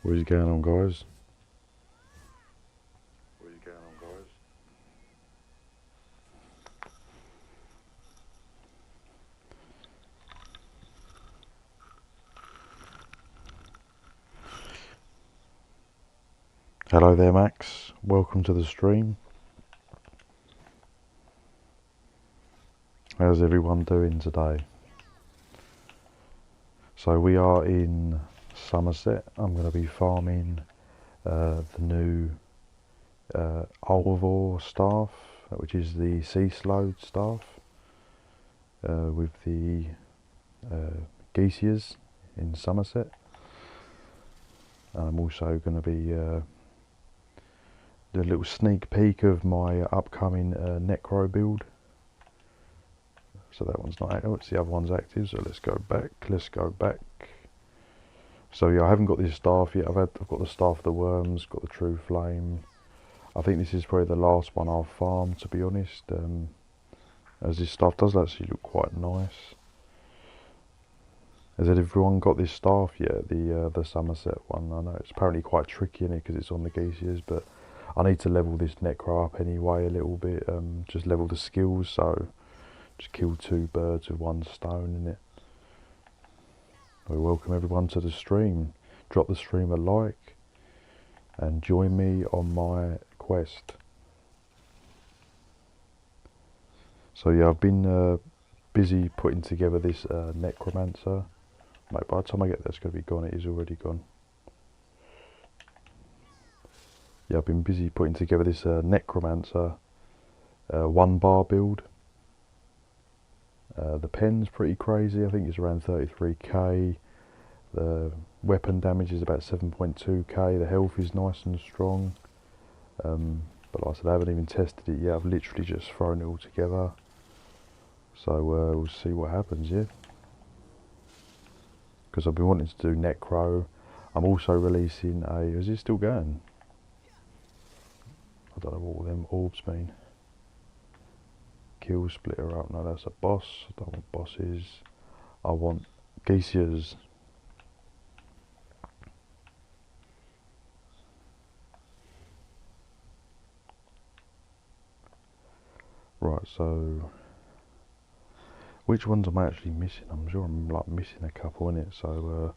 What is going on, guys? Hello there, Max. Welcome to the stream. How's everyone doing today? So we are in Somerset. I'm going to be farming the new Olivor staff, which is the sea slode staff, with the geesias in Somerset. I'm also going to be do a little sneak peek of my upcoming Necro build. So that one's not active, it's the other one's active, so let's go back. So yeah, I haven't got this staff yet. I've got the staff of the worms, got the true flame. I think this is probably the last one I'll farm, to be honest, as this stuff does actually look quite nice. Has everyone got this staff yet, the Somerset one? I know it's apparently quite tricky in it because it's on the geesias, but I need to level this Necro up anyway a little bit, just level the skills, so just kill two birds with one stone in it. We welcome everyone to the stream. Drop the stream a like and join me on my quest. So yeah, I've been busy putting together this Necromancer. Mate, by the time I get there it's going to be gone. It is already gone. Yeah, I've been busy putting together this Necromancer 1 bar build. The pen's pretty crazy. I think it's around 33k. The weapon damage is about 7.2k. The health is nice and strong. But like I said, I haven't even tested it yet. I've literally just thrown it all together. So we'll see what happens, yeah. Because I've been wanting to do Necro. I'm also releasing a... Is it still going? I don't know what all them orbs mean. Kill splitter up. No, that's a boss. I don't want bosses. I want geesias. Right, so which ones am I actually missing? I'm sure I'm like missing a couple in it, so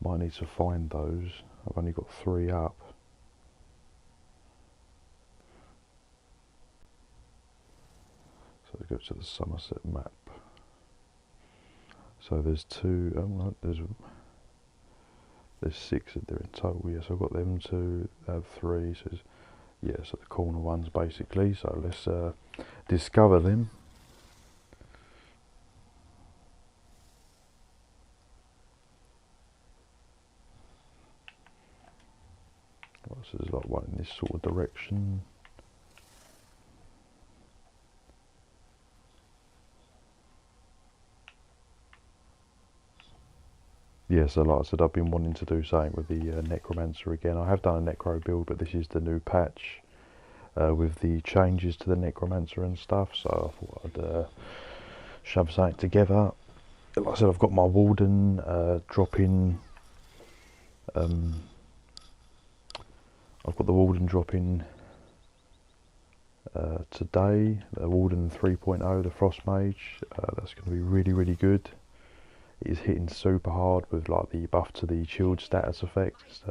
might need to find those. I've only got 3 up. So we go to the Somerset map. So there's 2. Oh no, there's 6 that there in total. Yes, I've got them 2. I have 3. So yeah, so the corner ones basically. So let's discover them. Right, so there's like one in this sort of direction. Yeah, so like I said, I've been wanting to do something with the Necromancer again. I have done a Necro build, but this is the new patch with the changes to the Necromancer and stuff, so I thought I'd shove something together. Like I said, I've got my Warden dropping. I've got the Warden dropping today, the Warden 3.0, the Frost Mage. That's going to be really, really good. It is hitting super hard with like the buff to the chilled status effect. It's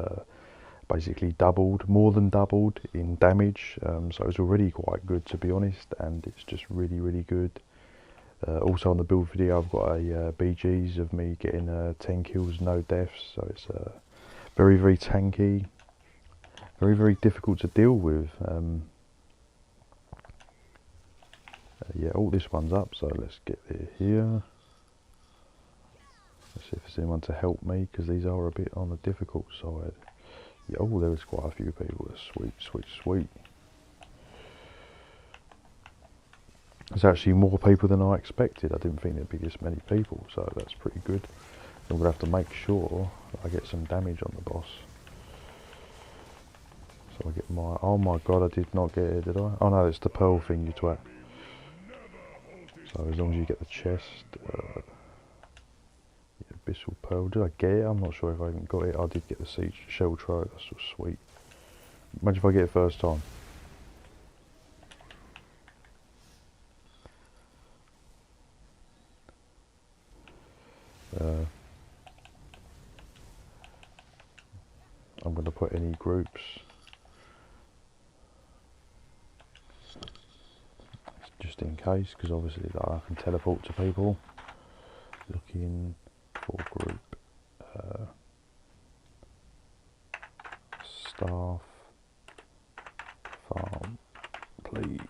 basically doubled, more than doubled in damage, so it's already quite good, to be honest, and it's just really, really good. Also on the build video I've got a BGs of me getting 10 kills, no deaths, so it's very, very tanky, very, very difficult to deal with. Yeah, all this one's up, so let's get there here. Let's see if there's anyone to help me, because these are a bit on the difficult side. Yeah, oh, there is quite a few people. Sweet, sweet, sweet. There's actually more people than I expected. I didn't think there'd be this many people, so that's pretty good. I'm going to have to make sure that I get some damage on the boss. So I get my... Oh my god, I did not get it, did I? Oh no, it's the pearl thing, you twat. So as long as you get the chest... yeah, Abyssal Pearl. Did I get it? I'm not sure if I even got it. I did get the siege shell tro. That's so sweet. Imagine if I get it first time. I'm going to put any groups. Just in case, because obviously I can teleport to people. Looking for group. Staff. Farm. Please.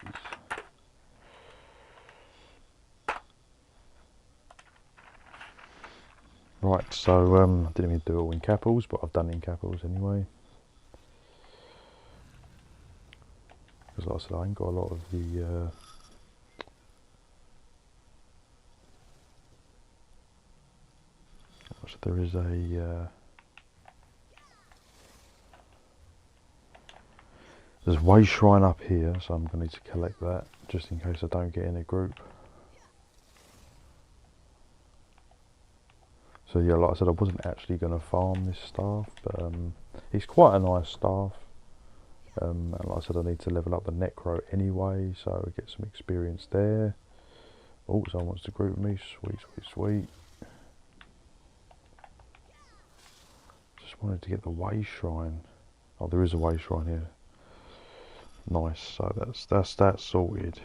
Right, so I didn't even do it all in capitals, but I've done it in capitals anyway. Because like I said, I ain't got a lot of the so there is a there's a way shrine up here, so I'm going to need to collect that just in case I don't get in a group. So yeah, like I said, I wasn't actually going to farm this staff, but it's quite a nice staff. And like I said, I need to level up the Necro anyway, so I get some experience there. Oh, someone wants to group me. Sweet, sweet, sweet. Just wanted to get the way shrine. Oh, there is a way shrine here. Nice. So that's sorted.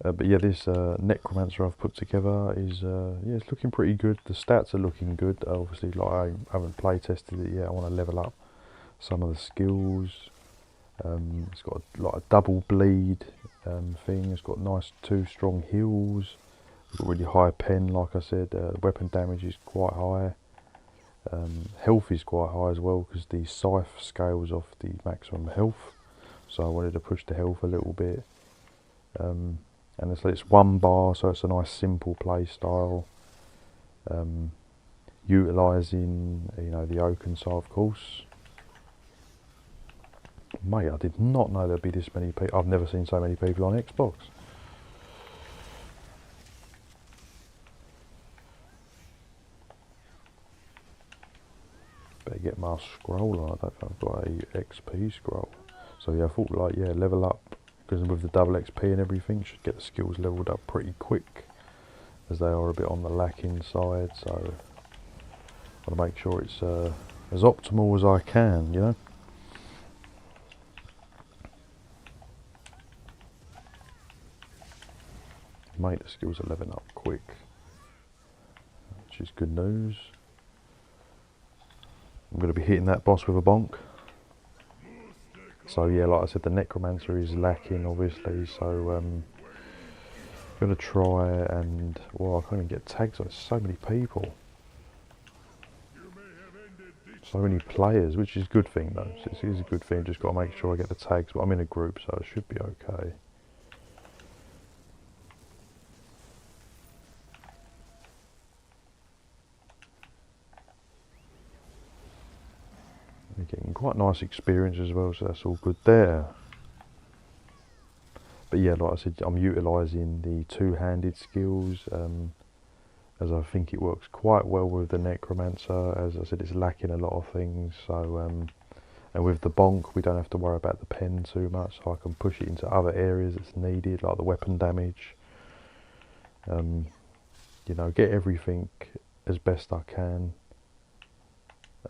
But yeah, this Necromancer I've put together is yeah, it's looking pretty good. The stats are looking good. Obviously, like I haven't play tested it yet. I want to level up some of the skills. It's got a double bleed thing. It's got nice 2 strong heals. It's got really high pen, like I said. Weapon damage is quite high. Health is quite high as well because the scythe scales off the maximum health. So I wanted to push the health a little bit. And it's 1 bar, so it's a nice simple play style. Utilising, you know, the oaken side, of course. Mate, I did not know there'd be this many people. I've never seen so many people on Xbox. Better get my scroll on. I don't think I've got a XP scroll. So yeah, I thought like, yeah, level up. Because with the double XP and everything, should get the skills leveled up pretty quick, as they are a bit on the lacking side. So I want to make sure it's as optimal as I can, you know. Mate, the skills are leveling up quick, which is good news. I'm going to be hitting that boss with a bonk. So yeah, like I said, the Necromancer is lacking, obviously, so I'm going to try and... Well, I can't even get tags on so many people. So many players, which is a good thing though. It is a good thing, just got to make sure I get the tags, but I'm in a group, so it should be okay. We're getting quite nice experience as well, so that's all good there. But yeah, like I said, I'm utilising the 2-handed skills, as I think it works quite well with the Necromancer. As I said, it's lacking a lot of things, so and with the bonk we don't have to worry about the pen too much, so I can push it into other areas that's needed, like the weapon damage. You know, get everything as best I can.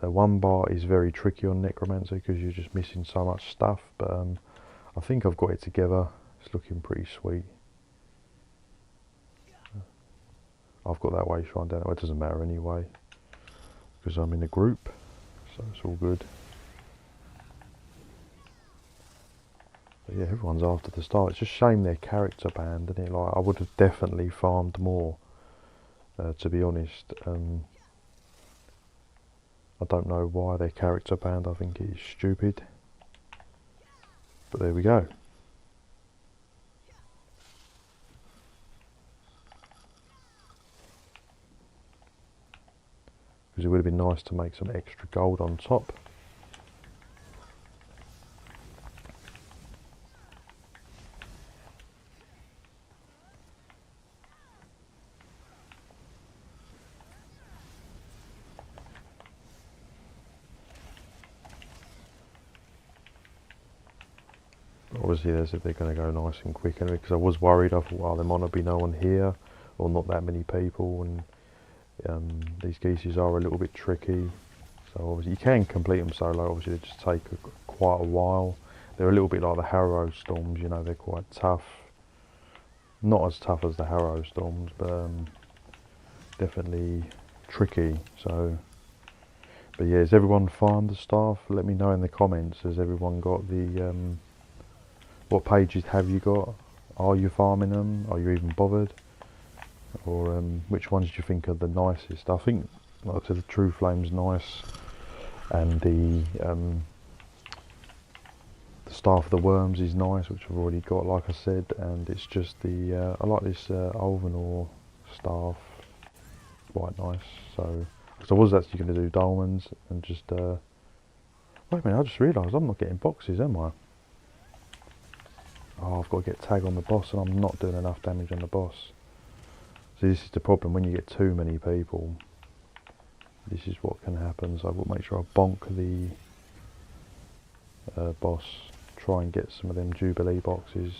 1 bar is very tricky on Necromancer because you're just missing so much stuff, but I think I've got it together. It's looking pretty sweet. I've got that way shrine down. It doesn't matter anyway because I'm in a group, so it's all good. But yeah, everyone's after the start. It's just a shame they're character banned, isn't it? Like, I would have definitely farmed more, to be honest. I don't know why they're character banned. I think it is stupid. But there we go. Because it would have been nice to make some extra gold on top. Obviously they're going to go nice and quick anyway, because I was worried. I thought, oh, there might not be no one here, or not that many people, and these geese are a little bit tricky. So obviously you can complete them solo, obviously they just take quite a while. They're a little bit like the Harrow Storms, you know, they're quite tough. Not as tough as the Harrow Storms, but definitely tricky. So, but yeah, has everyone farmed the staff? Let me know in the comments. Has everyone got the, what pages have you got? Are you farming them? Are you even bothered? Or which ones do you think are the nicest? I think, like I said, the True Flame's nice, and the Staff of the Worms is nice, which I've already got, like I said, and it's just the I like this Alvanor staff, quite nice. So, because I was actually going to do Dolmens and just wait a minute, I just realised I'm not getting boxes, am I? Oh, I've got to get tag on the boss, and I'm not doing enough damage on the boss. So this is the problem when you get too many people. This is what can happen. So I've got to make sure I bonk the boss. Try and get some of them Jubilee boxes,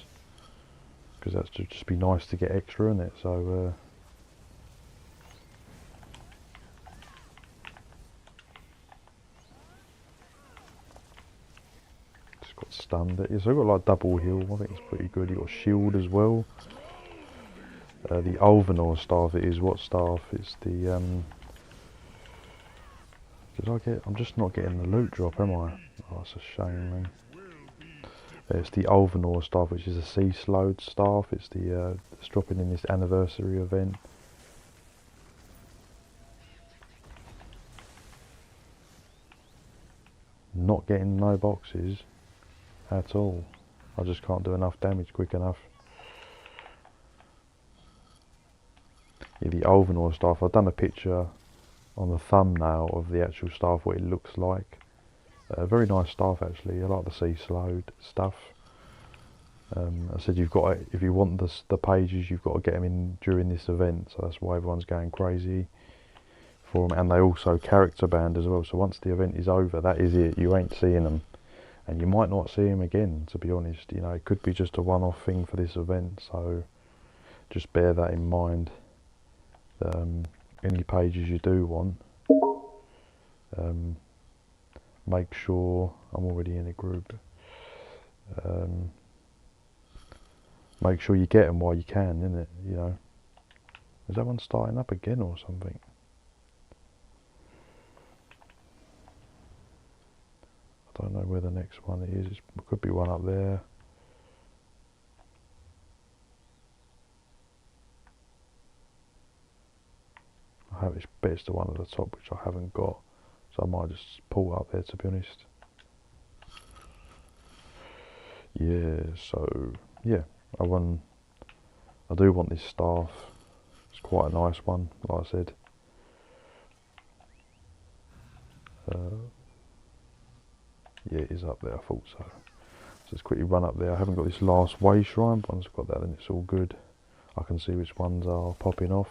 because that's just be nice to get extra in it. So just got stunned. Yeah, so I've got like double heal. I think it's pretty good. You got shield as well. The Alvanor staff. It is what staff? It's the did I get? I'm just not getting the loot drop, am I? Oh, it's a shame, man. It's the Alvanor staff, which is a sea slowed staff. It's the it's dropping in this anniversary event. Not getting no boxes at all. I just can't do enough damage quick enough. Yeah, the Alvanor staff. I've done a picture on the thumbnail of the actual staff, what it looks like. Very nice staff actually. I like the sea slowed stuff. I said you've got to, if you want the pages, you've got to get them in during this event. So that's why everyone's going crazy for them. And they also character banned as well. So once the event is over, that is it. You ain't seeing them, and you might not see them again. To be honest, you know, it could be just a one-off thing for this event. So just bear that in mind. Any pages you do want. Make sure I'm already in a group. Make sure you get them while you can, innit? You know, is that one starting up again or something? I don't know where the next one is. It could be one up there. I bet it's the one at the top, which I haven't got. So I might just pull up there, to be honest. Yeah, so yeah, I do want this staff. It's quite a nice one, like I said. Yeah, it is up there, I thought so. So let's quickly run up there. I haven't got this last way shrine, but once I've got that, then it's all good. I can see which ones are popping off.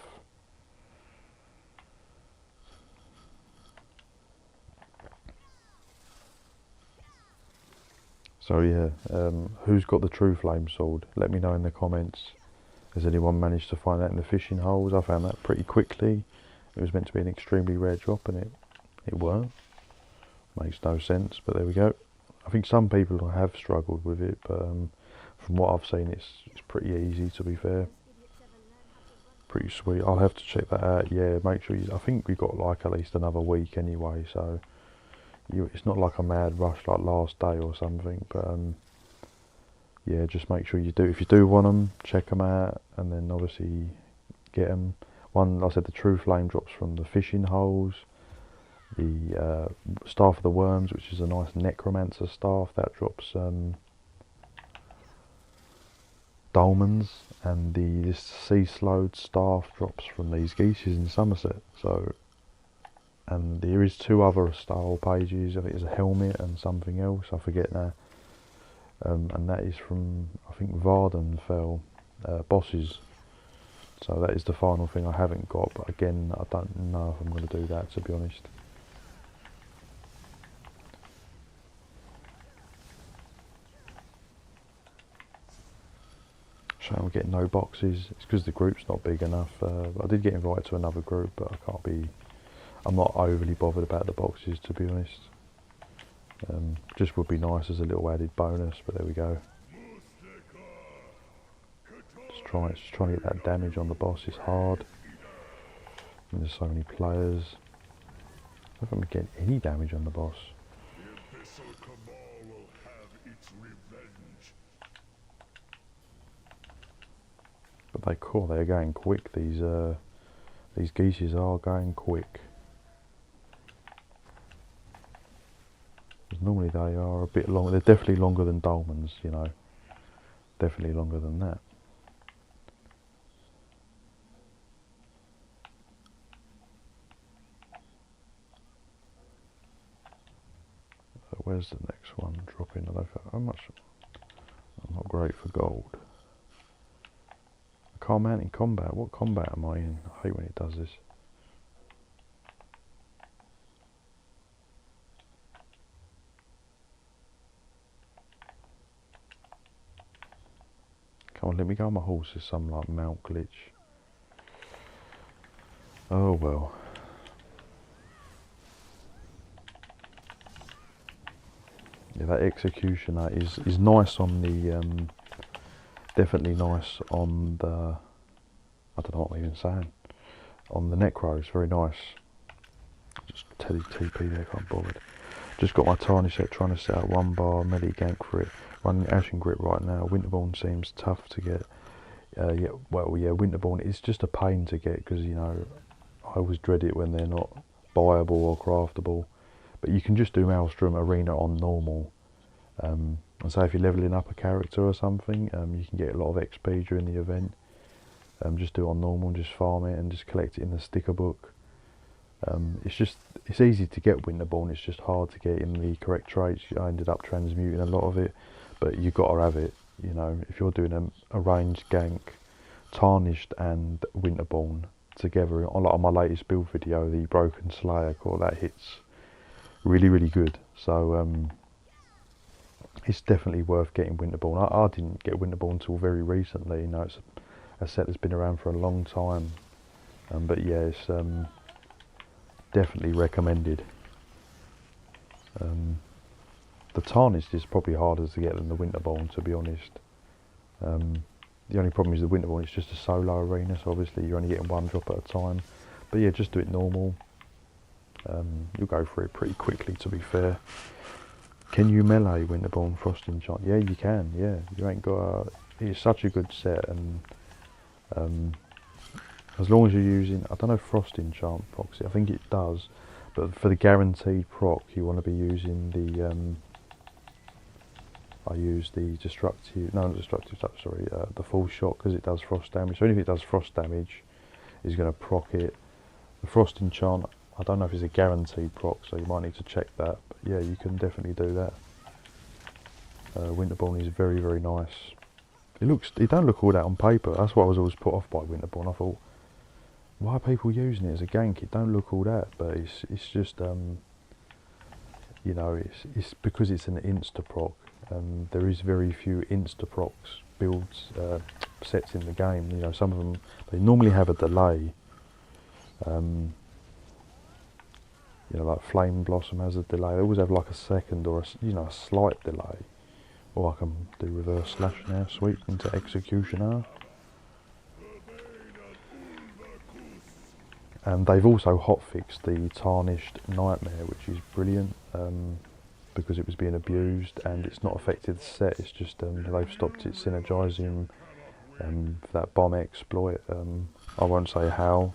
So yeah, who's got the True Flame sword? Let me know in the comments. Has anyone managed to find that in the fishing holes? I found that pretty quickly. It was meant to be an extremely rare drop, and it weren't. Makes no sense, but there we go. I think some people have struggled with it, but from what I've seen, it's pretty easy, to be fair. Pretty sweet. I'll have to check that out. Yeah, make sure you. I think we've got like at least another week anyway, so it's not like a mad rush like last day or something. But yeah, just make sure you do. If you do want them, check them out, and then obviously get them. One, like I said, the True Flame drops from the fishing holes. The Staff of the Worms, which is a nice Necromancer staff, that drops dolmens, and this sea slowed staff drops from these geese in Somerset. So, and there is two other style pages. I think it's a helmet and something else, I forget now. And that is from, I think, Vardenfell bosses. So that is the final thing I haven't got, but again, I don't know if I'm going to do that, to be honest. Shame we're getting no boxes. It's because the group's not big enough. I did get invited to another group, but I'm not overly bothered about the boxes, to be honest. Just would be nice as a little added bonus, but there we go. Just trying to get that damage on the boss is hard. I mean, there's so many players. I don't think I'm getting any damage on the boss. But they're going quick. These geeses are going quick. Normally they are a bit longer. They're definitely longer than dolmens, you know. Definitely longer than that. So where's the next one dropping? I don't know how much. I'm not great for gold. I can't mount in combat. What combat am I in? I hate when it does this. Come on, let me go on my horse. There's some like mount glitch. Oh well. Yeah, that executioner is nice on the definitely nice on the, I don't know what I'm even saying, on the Necro. It's very nice. Just Teddy TP there, can't bother. Just got my tarnish set, trying to set out 1 bar melee gank for it. Running Ashen Grip right now. Winterborn seems tough to get. Yeah, Winterborn is just a pain to get because, you know, I always dread it when they're not buyable or craftable. But you can just do Maelstrom Arena on normal. And so if you're leveling up a character or something, you can get a lot of XP during the event. Just do it on normal and just farm it and just collect it in the sticker book. It's easy to get Winterborn, it's just hard to get in the correct traits. I ended up transmuting a lot of it, but you've got to have it, you know. If you're doing a ranged gank, Tarnished and Winterborn together, on my latest build video, the Broken Slayer core, that hits really, really good. So it's definitely worth getting Winterborn. I didn't get Winterborn until very recently, you know, it's a set that's been around for a long time. But yeah, it's definitely recommended. The Tarnished is probably harder to get than the Winterborn, to be honest. The only problem is the Winterborn, it's just a solo arena, so obviously you're only getting 1 drop at a time. But yeah, just do it normal. You'll go through it pretty quickly, to be fair. Can you melee Winterborn Frost Enchant? Yeah, you can, yeah. You ain't got it's such a good set, and as long as you're using, I don't know if Frost Enchant procs it, I think it does, but for the guaranteed proc you want to be using the, I use the destructive, no not destructive touch, sorry, the full shot, because it does frost damage, so even if it does frost damage, is going to proc it. The Frost Enchant, I don't know if it's a guaranteed proc, so you might need to check that, but yeah, you can definitely do that. Winterborn is very, very nice. It don't look all that on paper. That's why I was always put off by Winterborn. I thought, why are people using it as a gank? It don't look all that, but it's just you know, it's because it's an insta proc, and there is very few insta procs builds sets in the game. You know, some of them they normally have a delay. You know, like Flame Blossom has a delay. They always have like a second or a slight delay. Or I can do reverse slash now, sweep into Executioner. And they've also hotfixed the Tarnished Nightmare, which is brilliant, because it was being abused and it's not affected the set. It's just they've stopped it synergizing for that bomb exploit. I won't say how,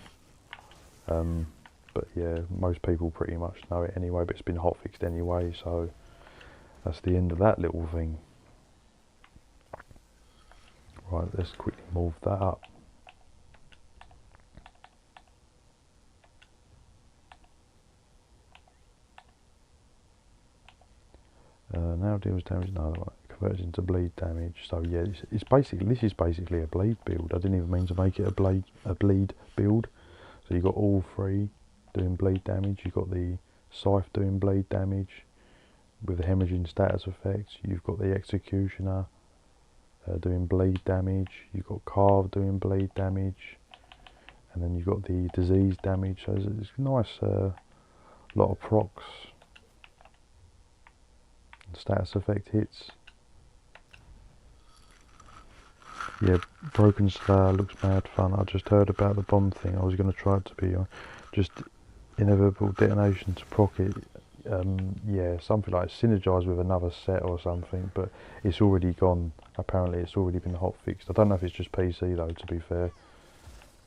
but yeah, most people pretty much know it anyway. But it's been hotfixed anyway, so that's the end of that little thing. Right, let's quickly move that up. Now deals damage. No, it converts into bleed damage. So yeah, it's basically, this is basically a bleed build. I didn't even mean to make it a bleed build. So you got all 3 doing bleed damage. You got the Scythe doing bleed damage with the hemorrhaging status effects. You've got the Executioner. doing bleed damage. You've got Carve doing bleed damage, and then you've got the disease damage. So it's a nice lot of procs. Status effect hits. Yeah, Broken Slayer looks mad fun. I just heard about the bomb thing. I was going to try it to be just inevitable detonation to proc it. Yeah, something like Synergies with another set or something, but it's already gone. Apparently it's already been hot fixed. I don't know if it's just PC though, to be fair.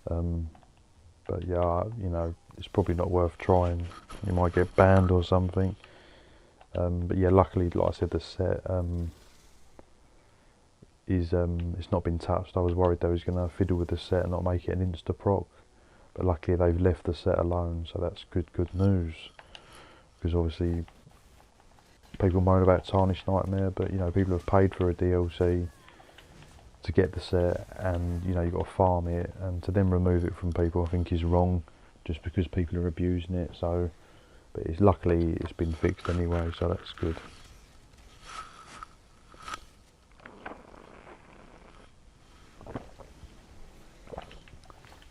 But yeah, you know, it's probably not worth trying. You might get banned or something. But yeah, luckily, like I said, the set it's not been touched. I was worried they was going to fiddle with the set and not make it an insta proc, but luckily they've left the set alone, so that's good news. Because obviously people moan about Tarnish Nightmare, but you know, people have paid for a DLC to get the set, and you know, you've got to farm it, and to then remove it from people I think is wrong, just because people are abusing it. So, but luckily it's been fixed anyway, so that's good.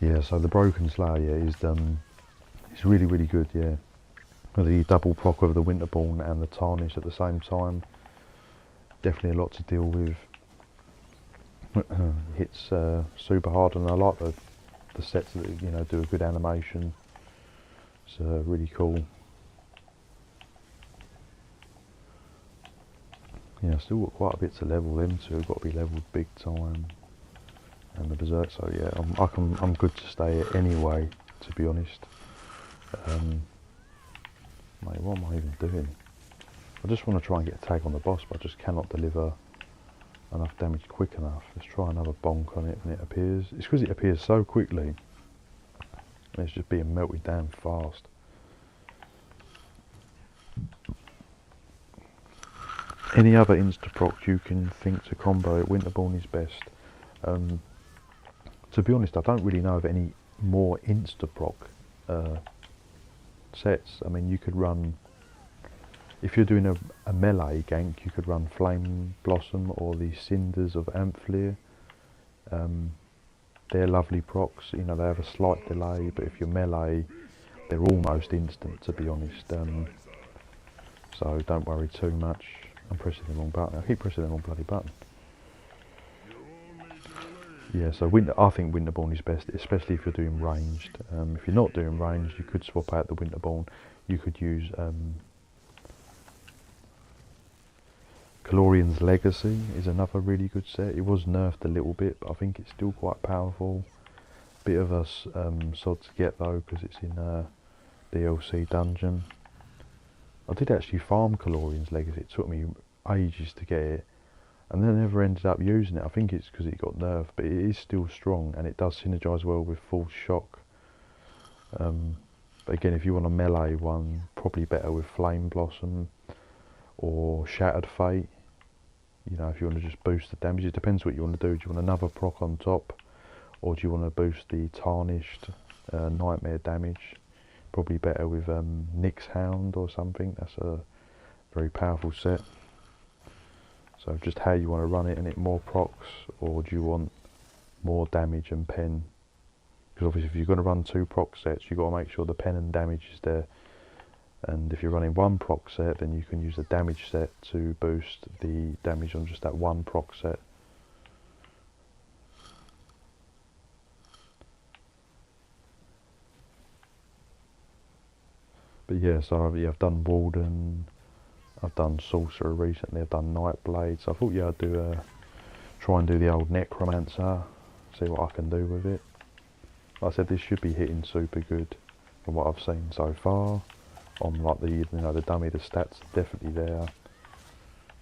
Yeah, so the Broken Slayer, yeah, it's really good, yeah. The double proc of the Winterborn and the Tarnish at the same time, definitely a lot to deal with. Hits super hard, and I like the sets that, you know, do a good animation. It's really cool. Yeah, still got quite a bit to level. Them two have got to be leveled big time. And the Berserk, so yeah, I'm good to stay here anyway, to be honest. Mate, what am I even doing? I just want to try and get a tag on the boss, but I just cannot deliver enough damage quick enough. Let's try another bonk on it when it appears. It's because it appears so quickly, and it's just being melted down fast. Any other insta-procs you can think to combo it, Winterborn is best. To be honest, I don't really know of any more insta-proc sets. I mean, you could run, if you're doing a melee gank, you could run Flame Blossom or the Cinders of Amphilir. They're lovely procs, you know, they have a slight delay, but if you're melee, they're almost instant, to be honest. So don't worry too much. I'm pressing the wrong button. I keep pressing the wrong bloody button. Yeah, so I think Winterborn is best, especially if you're doing ranged. If you're not doing ranged, you could swap out the Winterborn. You could use Calorian's Legacy is another really good set. It was nerfed a little bit, but I think it's still quite powerful. Bit of a sod to get though, because it's in a DLC dungeon. I did actually farm Calorian's Legacy. It took me ages to get it, and then I never ended up using it. I think it's because it got nerfed, but it is still strong, and it does synergise well with Full Shock. But again, if you want a melee one, probably better with Flame Blossom or Shattered Fate. You know, if you want to just boost the damage, it depends what you want to do. Do you want another proc on top, or do you want to boost the Tarnished Nightmare damage? Probably better with Nyx Hound or something. That's a very powerful set. So just how you want to run it, and it more procs, or do you want more damage and pen? Because obviously if you're going to run two proc sets, you've got to make sure the pen and damage is there. And if you're running one proc set, then you can use the damage set to boost the damage on just that one proc set. But yeah, so I've done Warden, I've done Sorcerer recently, I've done Nightblade, so I thought, yeah, I'd try and do the old Necromancer, see what I can do with it. Like I said, this should be hitting super good from what I've seen so far. On like the dummy, the stats are definitely there.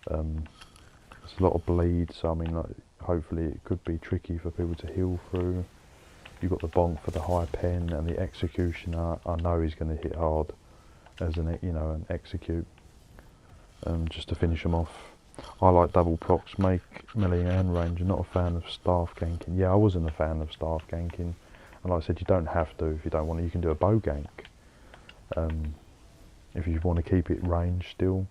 There's a lot of bleed, so I mean, like, hopefully it could be tricky for people to heal through. You've got the bonk for the high pen, and the executioner I know he's going to hit hard as an execute, just to finish them off. I like double procs, make melee and range. I'm not a fan of staff ganking. Yeah, I wasn't a fan of staff ganking, and like I said, you don't have to if you don't want to. You can do a bow gank if you want to keep it range still.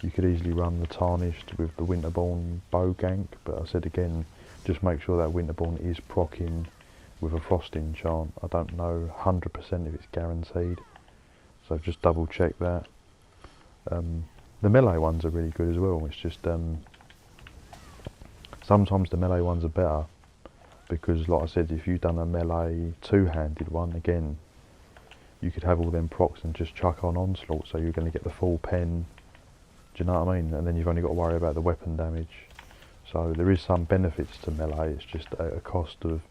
You could easily run the Tarnished with the Winterborn bow gank, but I said again, just make sure that Winterborn is proccing with a Frost enchant. I don't know 100% if it's guaranteed, so just double check that. The melee ones are really good as well. It's just sometimes the melee ones are better, because like I said, if you've done a melee two-handed one, again, you could have all them procs and just chuck on Onslaught, so you're going to get the full pen. Do you know what I mean? And then you've only got to worry about the weapon damage. So there is some benefits to melee. It's just at a cost of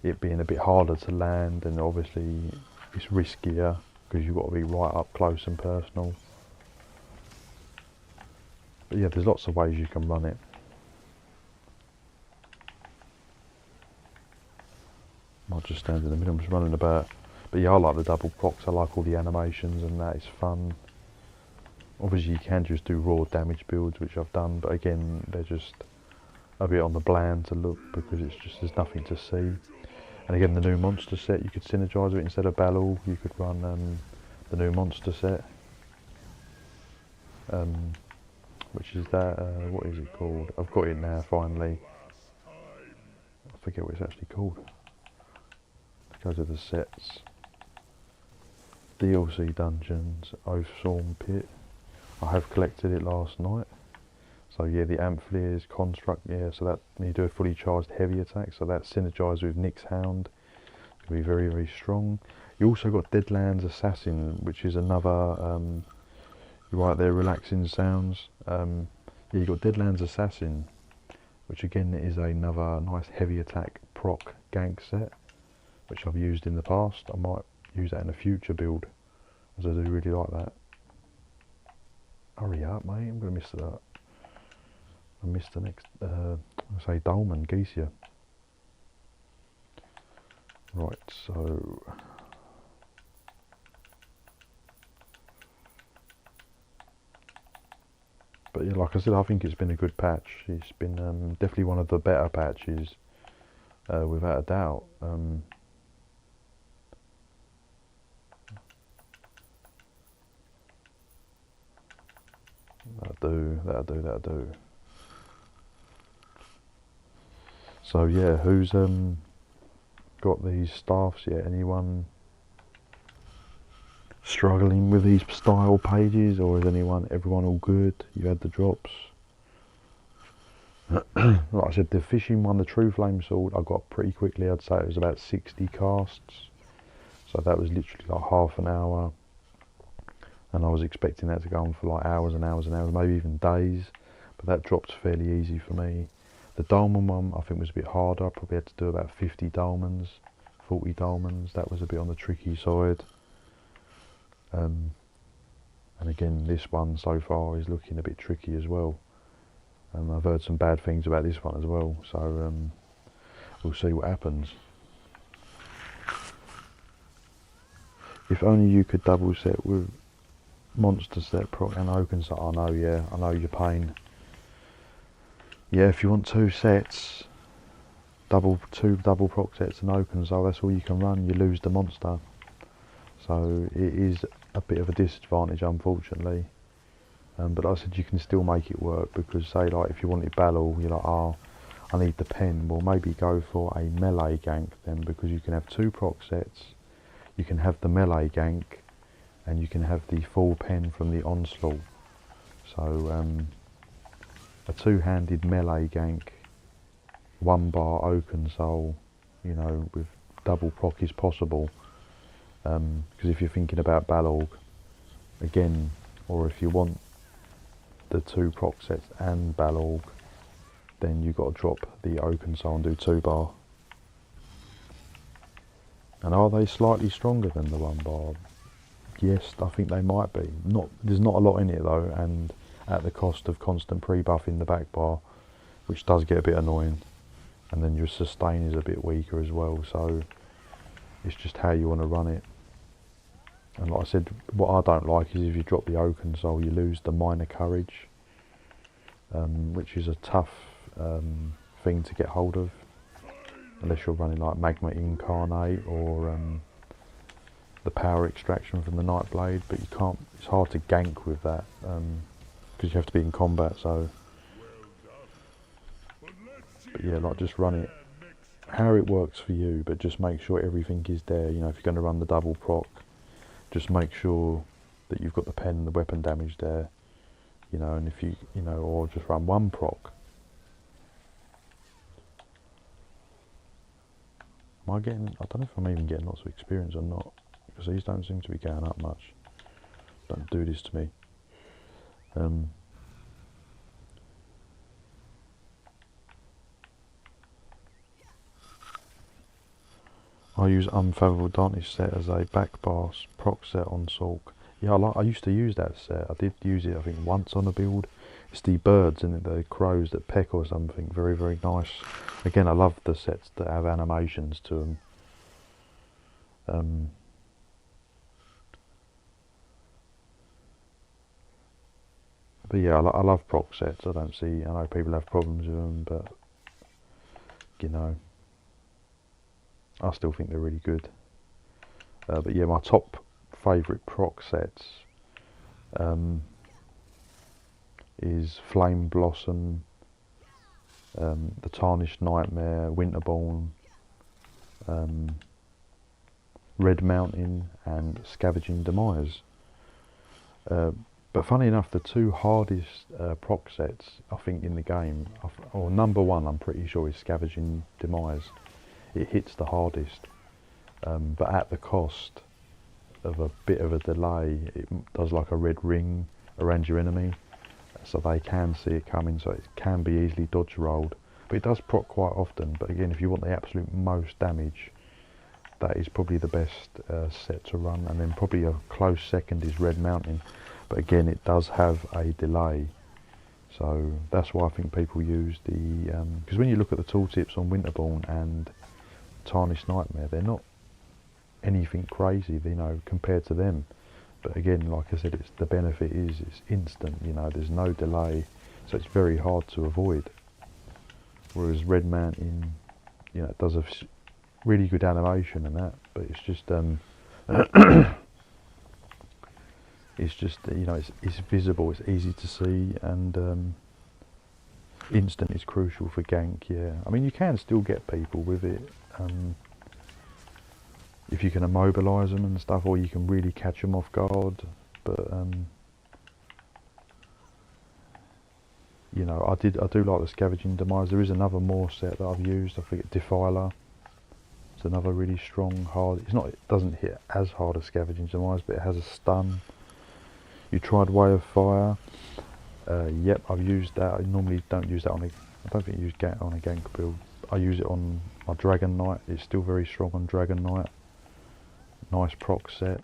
it being a bit harder to land, and obviously it's riskier because you've got to be right up close and personal. But yeah, there's lots of ways you can run it. I'll just stand in the middle, I'm just running about. But yeah, I like the double procs, I like all the animations and that, it's fun. Obviously you can just do raw damage builds, which I've done, but again, they're just a bit on the bland to look, because it's just, there's nothing to see. And again, the new monster set, you could synergise it instead of Balor, you could run the new monster set. Which is that, what is it called? I've got it now, finally. I forget what it's actually called. Let's go to the sets. DLC Dungeons, Oathsworn Pit. I have collected it last night. So yeah, the Amphileers, Construct, yeah, so that you do a fully charged heavy attack, so that's synergised with Nyx's Hound. It's going to be very, very strong. You also got Deadlands Assassin, which is another, right there, relaxing sounds. Yeah, you got Deadlands Assassin, which again is another nice heavy attack proc gank set, which I've used in the past. I might use that in a future build, as I do really like that. Hurry up, mate! I'm going to miss that. I missed the next. I say Dolmen Geesia. Right, so. But yeah, like I said, I think it's been a good patch. It's been definitely one of the better patches, without a doubt. That'll do. So yeah, who's got these staffs yet? Anyone struggling with these style pages, or is everyone all good? You had the drops. Like I said, the fishing one, the True Flame Sword, I got pretty quickly. I'd say it was about 60 casts, so that was literally like half an hour, and I was expecting that to go on for like hours and hours and hours, maybe even days, but that dropped fairly easy for me. The Dolmen one I think was a bit harder. I probably had to do about 50 dolmens, 40 dolmens. That was a bit on the tricky side. And again, this one so far is looking a bit tricky as well. I've heard some bad things about this one as well, so we'll see what happens. If only you could double set with monster set proc and Oaken set. I know, yeah, I know your pain. Yeah, if you want two sets, two double proc sets and Oaken, so that's all you can run. You lose the monster, so it is a bit of a disadvantage, unfortunately. But like I said, you can still make it work, because say like if you wanted Balor, you're like, oh, I need the pen. Well, maybe go for a melee gank then, because you can have two proc sets, you can have the melee gank, and you can have the full pen from the Onslaught. So a two-handed melee gank, one bar Oaken Soul, you know, with double proc is possible. Because if you're thinking about Balor again, or if you want the two proc sets and Balor, then you've got to drop the Oaken Soul and do 2-bar. And are they slightly stronger than the 1-bar? Yes, I think they might be. There's not a lot in it though, and at the cost of constant pre-buff in the back bar, which does get a bit annoying. And then your sustain is a bit weaker as well, so it's just how you want to run it. And like I said, what I don't like is if you drop the Oaken Soul, you lose the Minor Courage, which is a tough thing to get hold of, unless you're running like Magma Incarnate or the Power Extraction from the Nightblade. But you can't. It's hard to gank with that. because you have to be in combat. So, but yeah, like just run it how it works for you, but just make sure everything is there. You know, if you're going to run the double proc, just make sure that you've got the pen and the weapon damage there. You know, and if you know, or just run one proc. Am I getting? I don't know if I'm even getting lots of experience or not, because these don't seem to be going up much. Don't do this to me. I use Unfathomable Darkness set as a back bar proc set on Sulk. Yeah, I used to use that set. I did use it, I think, once on a build. It's the birds, isn't it? The crows that peck or something. Very, very nice. Again, I love the sets that have animations to them. But yeah, I love proc sets. I know people have problems with them, but you know, I still think they're really good. But yeah, my top favourite proc sets is Flame Blossom, the Tarnished Nightmare, Winterborn, Red Mountain, and Scavenging Demise. But funny enough, the two hardest proc sets I think in the game, or number one I'm pretty sure, is Scavenging Demise. It hits the hardest, but at the cost of a bit of a delay. It does like a red ring around your enemy, so they can see it coming, so it can be easily dodge rolled. But it does proc quite often. But again, if you want the absolute most damage, that is probably the best set to run. And then probably a close second is Red Mountain, but again it does have a delay, so that's why I think people use the because when you look at the tooltips on Winterborn and Tarnished Nightmare, they're not anything crazy, you know, compared to them. But again, like I said, it's the benefit is it's instant. You know, there's no delay, so it's very hard to avoid. Whereas Red Mountain, you know, it does a really good animation and that, but it's just it's just, you know, it's visible, it's easy to see, and instant is crucial for gank. Yeah, I mean, you can still get people with it if you can immobilise them and stuff, or you can really catch them off guard. But you know, I do like the Scavenging Demise. There is another more set that I've used. I forget, Defiler. It's another really strong, hard. It doesn't hit as hard as Scavenging Demise, but it has a stun. You tried Way of Fire? Yep, I've used that. I normally don't use that on I don't think I use Gank on a gank build. I use it on my Dragon Knight. It's still very strong on Dragon Knight. Nice proc set.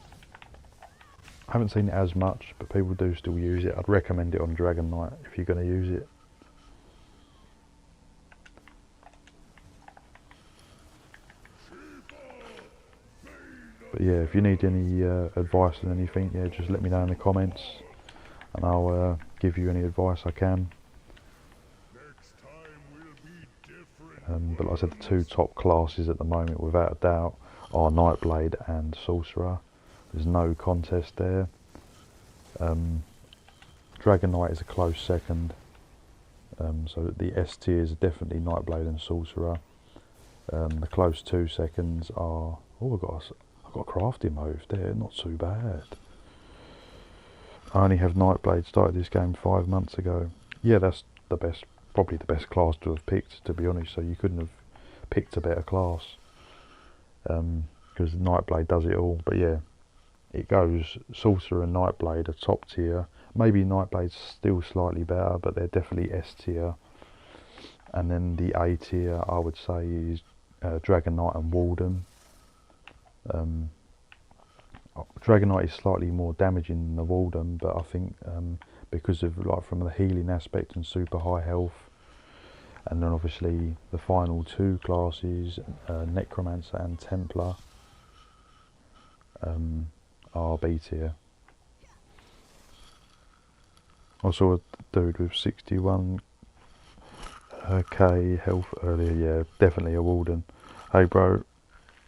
I haven't seen it as much, but people do still use it. I'd recommend it on Dragon Knight if you're going to use it. But yeah, if you need any advice on anything, yeah, just let me know in the comments, and I'll give you any advice I can. But like I said, the two top classes at the moment, without a doubt, are Nightblade and Sorcerer. There's no contest there. Dragon Knight is a close second. So the S tiers are definitely Nightblade and Sorcerer. The close 2 seconds are, oh, I've got a crafting move there, not too bad. I only have Nightblade, started this game 5 months ago. Yeah, that's the best, probably the best class to have picked, to be honest, so you couldn't have picked a better class. Because Nightblade does it all. But yeah, it goes Sorcerer and Nightblade are top tier. Maybe Nightblade's still slightly better, but they're definitely S tier. And then the A tier, I would say, is Dragon Knight and Walden. Dragon Knight is slightly more damaging than the Walden, but I think because of, like, from the healing aspect and super high health. And then obviously the final 2 classes, Necromancer and Templar, are B tier. I saw a dude with 61k health earlier. Yeah, definitely a Walden. Hey bro,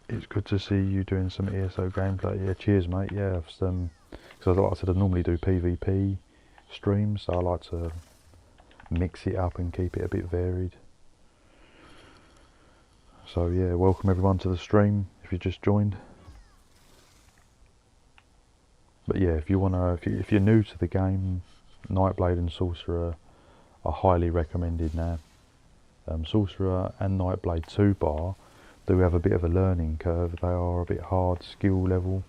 it's good to see you doing some ESO gameplay. Yeah, cheers mate. Yeah, because like I said, I normally do PvP streams, so I like to mix it up and keep it a bit varied. So yeah, welcome everyone to the stream if you just joined. But yeah, if you're new to the game, Nightblade and Sorcerer are highly recommended now. Sorcerer and Nightblade 2-bar do have a bit of a learning curve. They are a bit hard skill level,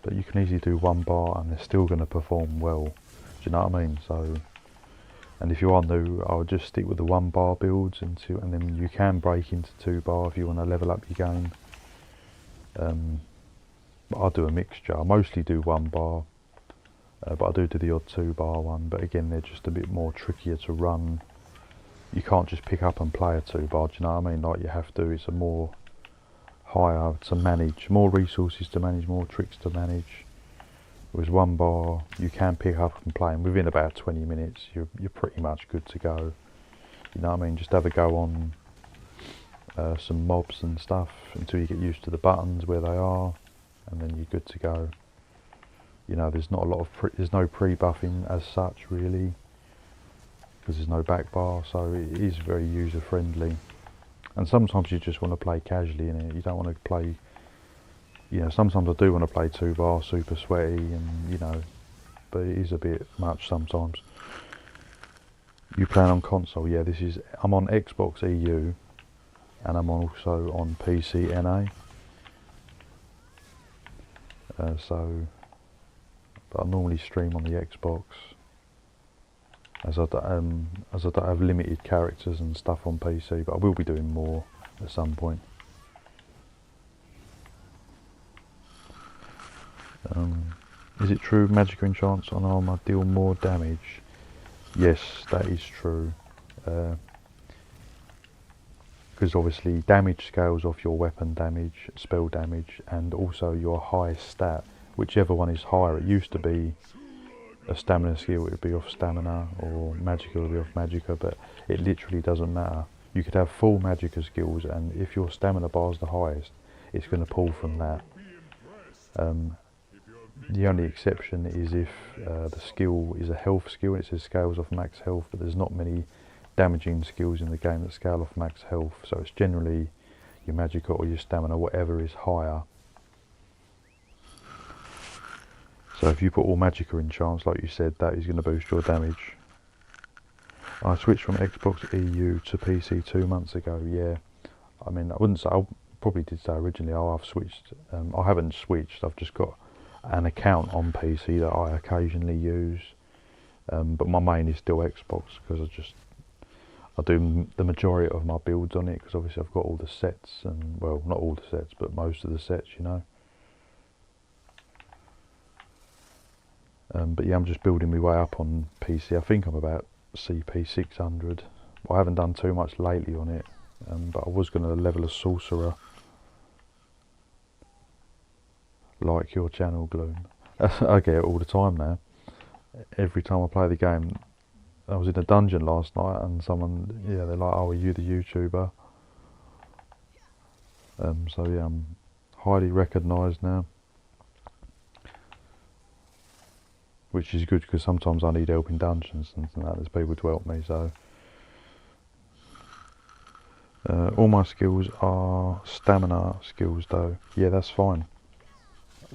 but you can easily do 1-bar and they're still going to perform well. Do you know what I mean? So, and if you are new, I would just stick with the 1-bar builds and then you can break into 2-bar if you want to level up your game. But I do a mixture. I mostly do 1-bar, but I do the odd 2-bar one. But again, they're just a bit more trickier to run. You can't just pick up and play a 2-bar, do you know what I mean? Like you have to, it's a more higher to manage, more resources to manage, more tricks to manage. Whereas 1-bar, you can pick up and play, and within about 20 minutes, you're pretty much good to go. You know what I mean? Just have a go on some mobs and stuff until you get used to the buttons where they are, and then you're good to go. You know, there's not a lot of there's no pre-buffing as such really, because there's no back bar, so it is very user friendly. And sometimes you just want to play casually in it. You don't want to play, you know, sometimes I do want to play 2-bar super sweaty, and you know, but it is a bit much sometimes. You playing on console? Yeah, I'm on Xbox EU and I'm also on PC NA. But I normally stream on the Xbox, as I don't have limited characters and stuff on PC, but I will be doing more at some point. Is it true magic enchants on armour deal more damage? Yes, that is true. Because obviously damage scales off your weapon damage, spell damage, and also your highest stat. Whichever one is higher. It used to be a stamina skill, it would be off stamina, or magicka would be off magicka, but it literally doesn't matter. You could have full magicka skills, and if your stamina bar is the highest, it's going to pull from that. The only exception is if the skill is a health skill, it says scales off max health, but there's not many damaging skills in the game that scale off max health, so it's generally your magicka or your stamina, whatever is higher. So if you put all magicka enchants, like you said, that is going to boost your damage. I switched from Xbox EU to PC 2 months ago, yeah. I mean, I probably did say originally, I've switched. I haven't switched, I've just got an account on PC that I occasionally use. But my main is still Xbox, because I do the majority of my builds on it, because obviously I've got all the sets, and well, not all the sets, but most of the sets, you know. But yeah, I'm just building my way up on PC. I think I'm about CP 600. I haven't done too much lately on it, but I was going to level a sorcerer. Like your channel, Gloom. I get it all the time now. Every time I play the game. I was in a dungeon last night and someone, yeah, they're like, oh, are you the YouTuber? So yeah, I'm highly recognised now. Which is good, because sometimes I need help in dungeons and that. There's people to help me, so. All my skills are stamina skills though. Yeah, that's fine.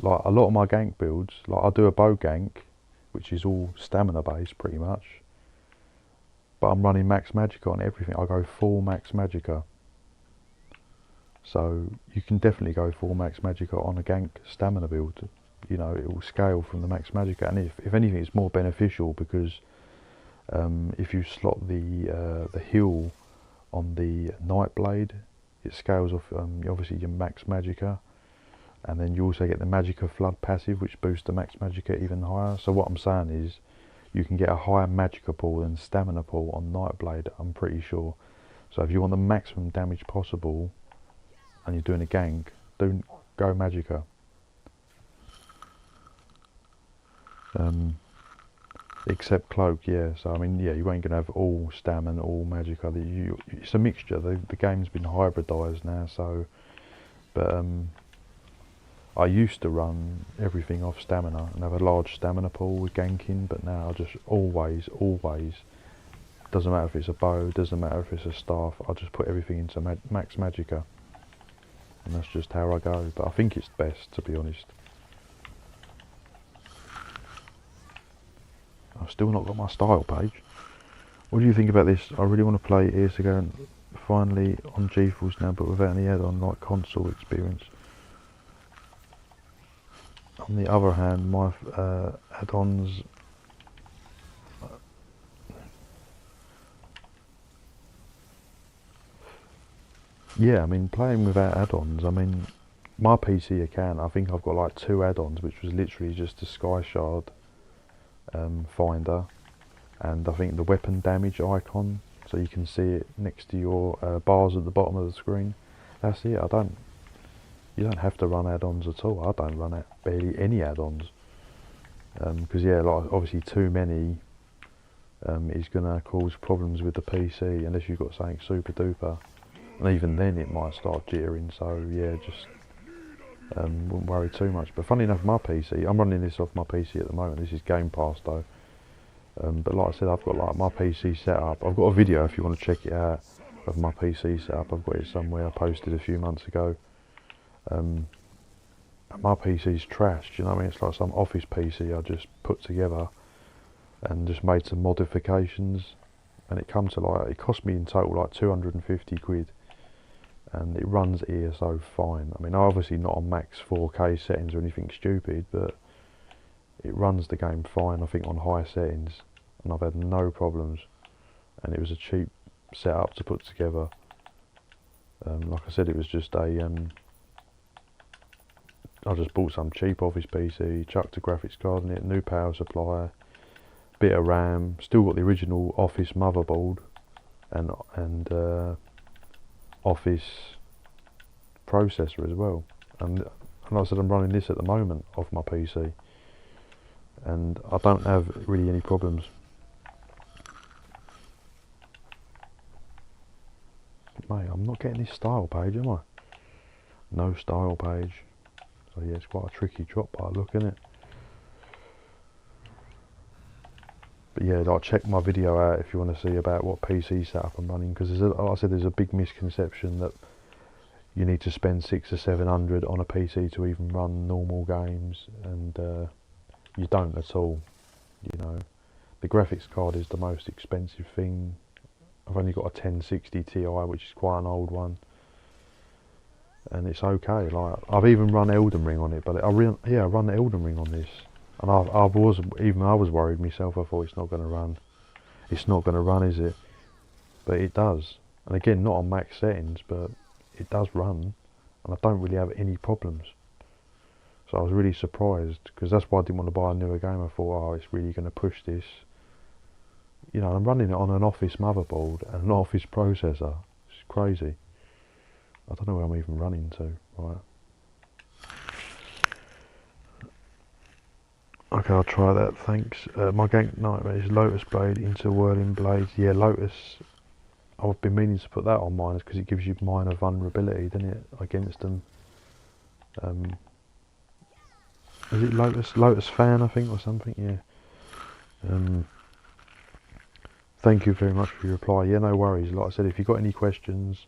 Like a lot of my gank builds, like I do a bow gank, which is all stamina based pretty much. But I'm running max magicka on everything. I go full max magicka. So you can definitely go full max magicka on a gank stamina build. You know, it will scale from the max magicka, and if anything, it's more beneficial, because if you slot the heal on the Nightblade, it scales off obviously your max magicka, and then you also get the magicka flood passive, which boosts the max magicka even higher. So what I'm saying is, you can get a higher magicka pool than stamina pool on Nightblade, I'm pretty sure. So if you want the maximum damage possible, and you're doing a gank, don't go magicka. Except cloak, yeah. So I mean, yeah, you ain't gonna have all stamina, all magicka. It's a mixture. The game's been hybridised now, so. But I used to run everything off stamina and have a large stamina pool with ganking, but now I just always, doesn't matter if it's a bow, doesn't matter if it's a staff, I just put everything into max magicka. And that's just how I go, but I think it's best, to be honest. I've still not got my style page. What do you think about this? I really want to play Years Ago and finally on GeForce now, but without any add-on like console experience. On the other hand, my add-ons, yeah, I mean, playing without add-ons, I mean, my PC account, I think I've got like 2 add-ons, which was literally just a Sky Shard finder, and I think the weapon damage icon, so you can see it next to your bars at the bottom of the screen. That's it. You don't have to run add-ons at all. I don't run barely any add-ons, because yeah, like obviously too many is going to cause problems with the PC unless you've got something super duper, and even then it might start jittering. So yeah, just wouldn't worry too much. But funny enough, my PC, I'm running this off my PC at the moment. This is Game Pass though. But like I said, I've got like my PC set up. I've got a video if you want to check it out of my PC setup. I've got it somewhere. I posted a few months ago. My PC's trashed, you know what I mean? It's like some office PC I just put together and just made some modifications, and it come to like, it cost me in total like 250 quid, and it runs ESO fine. I mean, obviously not on max 4K settings or anything stupid, but it runs the game fine, I think, on high settings, and I've had no problems, and it was a cheap setup to put together. Like I said, it was just a I just bought some cheap office PC, chucked a graphics card in it, new power supply, bit of RAM, still got the original office motherboard and office processor as well. And like I said, I'm running this at the moment off my PC, and I don't have really any problems. Mate, I'm not getting this style page, am I? No style page. So yeah, it's quite a tricky drop by looking at it. But yeah, like, check my video out if you want to see about what PC setup I'm running, because like I said, there's a big misconception that you need to spend 600 or 700 on a PC to even run normal games, and you don't at all. You know, the graphics card is the most expensive thing. I've only got a 1060 Ti, which is quite an old one, and it's okay. Like, I've even run Elden Ring on it, but I run Elden Ring on this, and I was worried myself. I thought it's not going to run. It's not going to run, is it? But it does. And again, not on max settings, but it does run, and I don't really have any problems. So I was really surprised, because that's why I didn't want to buy a newer game. I thought, oh, it's really going to push this. You know, I'm running it on an office motherboard and an office processor. It's crazy. I don't know where I'm even running to. Right. Okay, I'll try that, thanks. My Gank nightmare is Lotus Blade into Whirling Blades. Yeah, Lotus, I've been meaning to put that on mine, because it gives you minor vulnerability, doesn't it, against them. Is it Lotus Fan, I think, or something? Yeah. Thank you very much for your reply. Yeah, no worries. Like I said, if you've got any questions,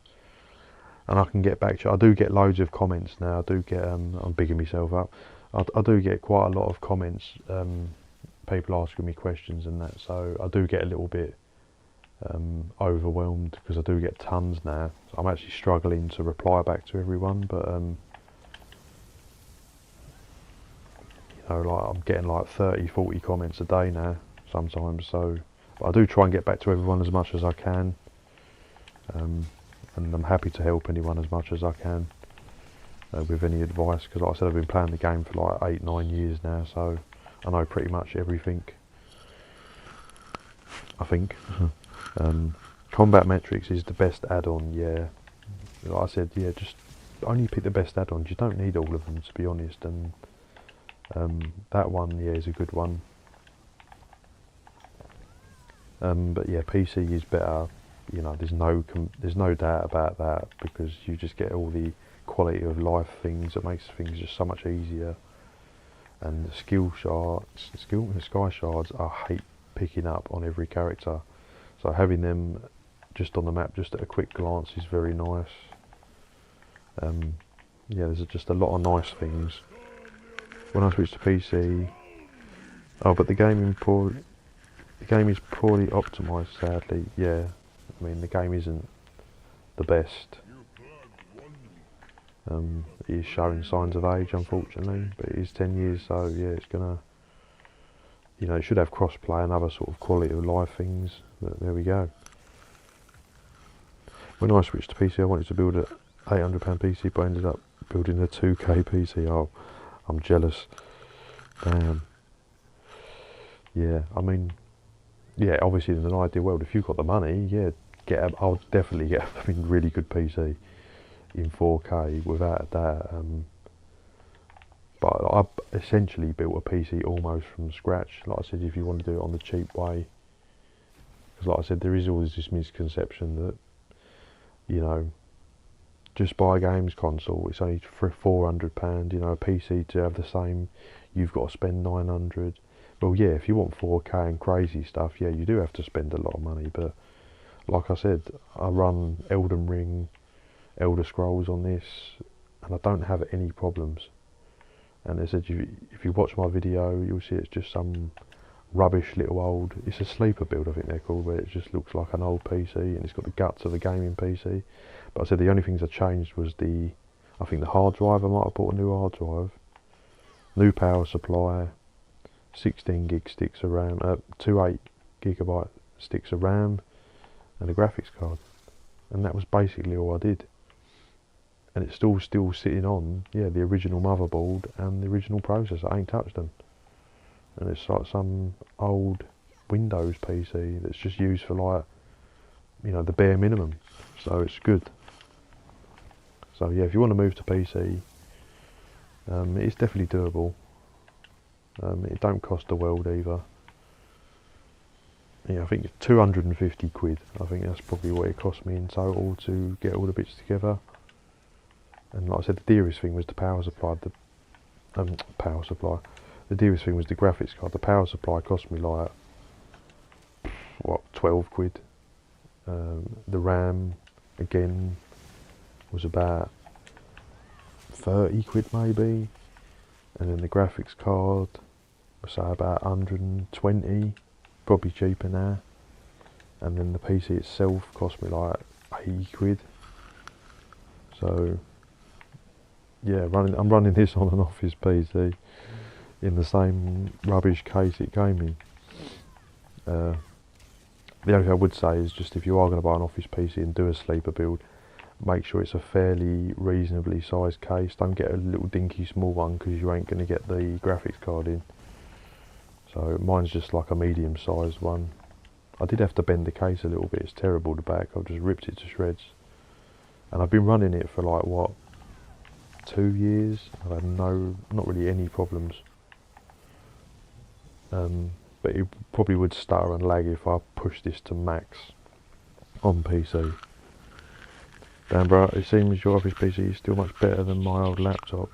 and I can get back to you. I do get loads of comments now. I do get, I'm bigging myself up. I do get quite a lot of comments, people asking me questions and that, so I do get a little bit overwhelmed, because I do get tons now. So I'm actually struggling to reply back to everyone, but you know, like, I'm getting like 30-40 comments a day now sometimes, so but I do try and get back to everyone as much as I can, and I'm happy to help anyone as much as I can with any advice, because like I said, I've been playing the game for like 8-9 years now, so I know pretty much everything, I think. Combat Metrics is the best add-on, yeah. Like I said, yeah, just only pick the best add-ons. You don't need all of them, to be honest, and that one, yeah, is a good one. But yeah, PC is better. you know, there's no doubt about that, because you just get all the quality of life things that makes things just so much easier. And the sky shards, I hate picking up on every character, so having them just on the map, just at a quick glance, is very nice. Yeah, there's just a lot of nice things. When I switch to PC, oh, but the game is poorly optimised, sadly. Yeah, I mean, the game isn't the best. It is showing signs of age, unfortunately, but it is 10 years, so yeah, it's gonna, you know, it should have cross-play and other sort of quality of life things, but there we go. When I switched to PC, I wanted to build a £800 PC, but I ended up building a 2K PC. Oh, I'm jealous. Damn. Yeah, I mean, yeah, obviously in an ideal world, if you've got the money, yeah, I'll definitely get a really good PC in 4K without a doubt. But I essentially built a PC almost from scratch. Like I said, if you want to do it on the cheap way, because like I said, there is always this misconception that, you know, just buy a games console, it's only for £400. You know, a PC to have the same, you've got to spend £900. Well, yeah, if you want 4K and crazy stuff, yeah, you do have to spend a lot of money. But like I said, I run Elden Ring, Elder Scrolls on this, and I don't have any problems. And they said, if you watch my video, you'll see it's just some rubbish little old, it's a sleeper build, I think they're called, where it just looks like an old PC, and it's got the guts of a gaming PC. But I said the only things I changed was I think the hard drive. I might have bought a new hard drive, new power supply, 16 gig sticks of RAM, 2 8GB sticks of RAM, and a graphics card. And that was basically all I did. And it's still sitting on, yeah, the original motherboard and the original processor. I ain't touched them. And it's like some old Windows PC that's just used for, like, you know, the bare minimum. So it's good. So yeah, if you want to move to PC, it's definitely doable. It don't cost the world either. Yeah, I think it's 250 quid. I think that's probably what it cost me in total to get all the bits together. And like I said, the dearest thing was the power supply. The dearest thing was the graphics card. The power supply cost me like, what, 12 quid. The RAM, again, was about 30 quid maybe. And then the graphics card was say about 120, probably cheaper now. And then the PC itself cost me like 80 quid. So yeah, I'm running this on an office PC in the same rubbish case it came in. The only thing I would say is, just if you are going to buy an office PC and do a sleeper build, make sure it's a fairly reasonably sized case. Don't get a little dinky small one, because you ain't going to get the graphics card in. So mine's just like a medium sized one. I did have to bend the case a little bit, it's terrible, the back, I've just ripped it to shreds. And I've been running it for like, what, 2 years? I've had not really any problems. But it probably would stutter and lag if I push this to max on PC. Damn bro, it seems your office PC is still much better than my old laptop.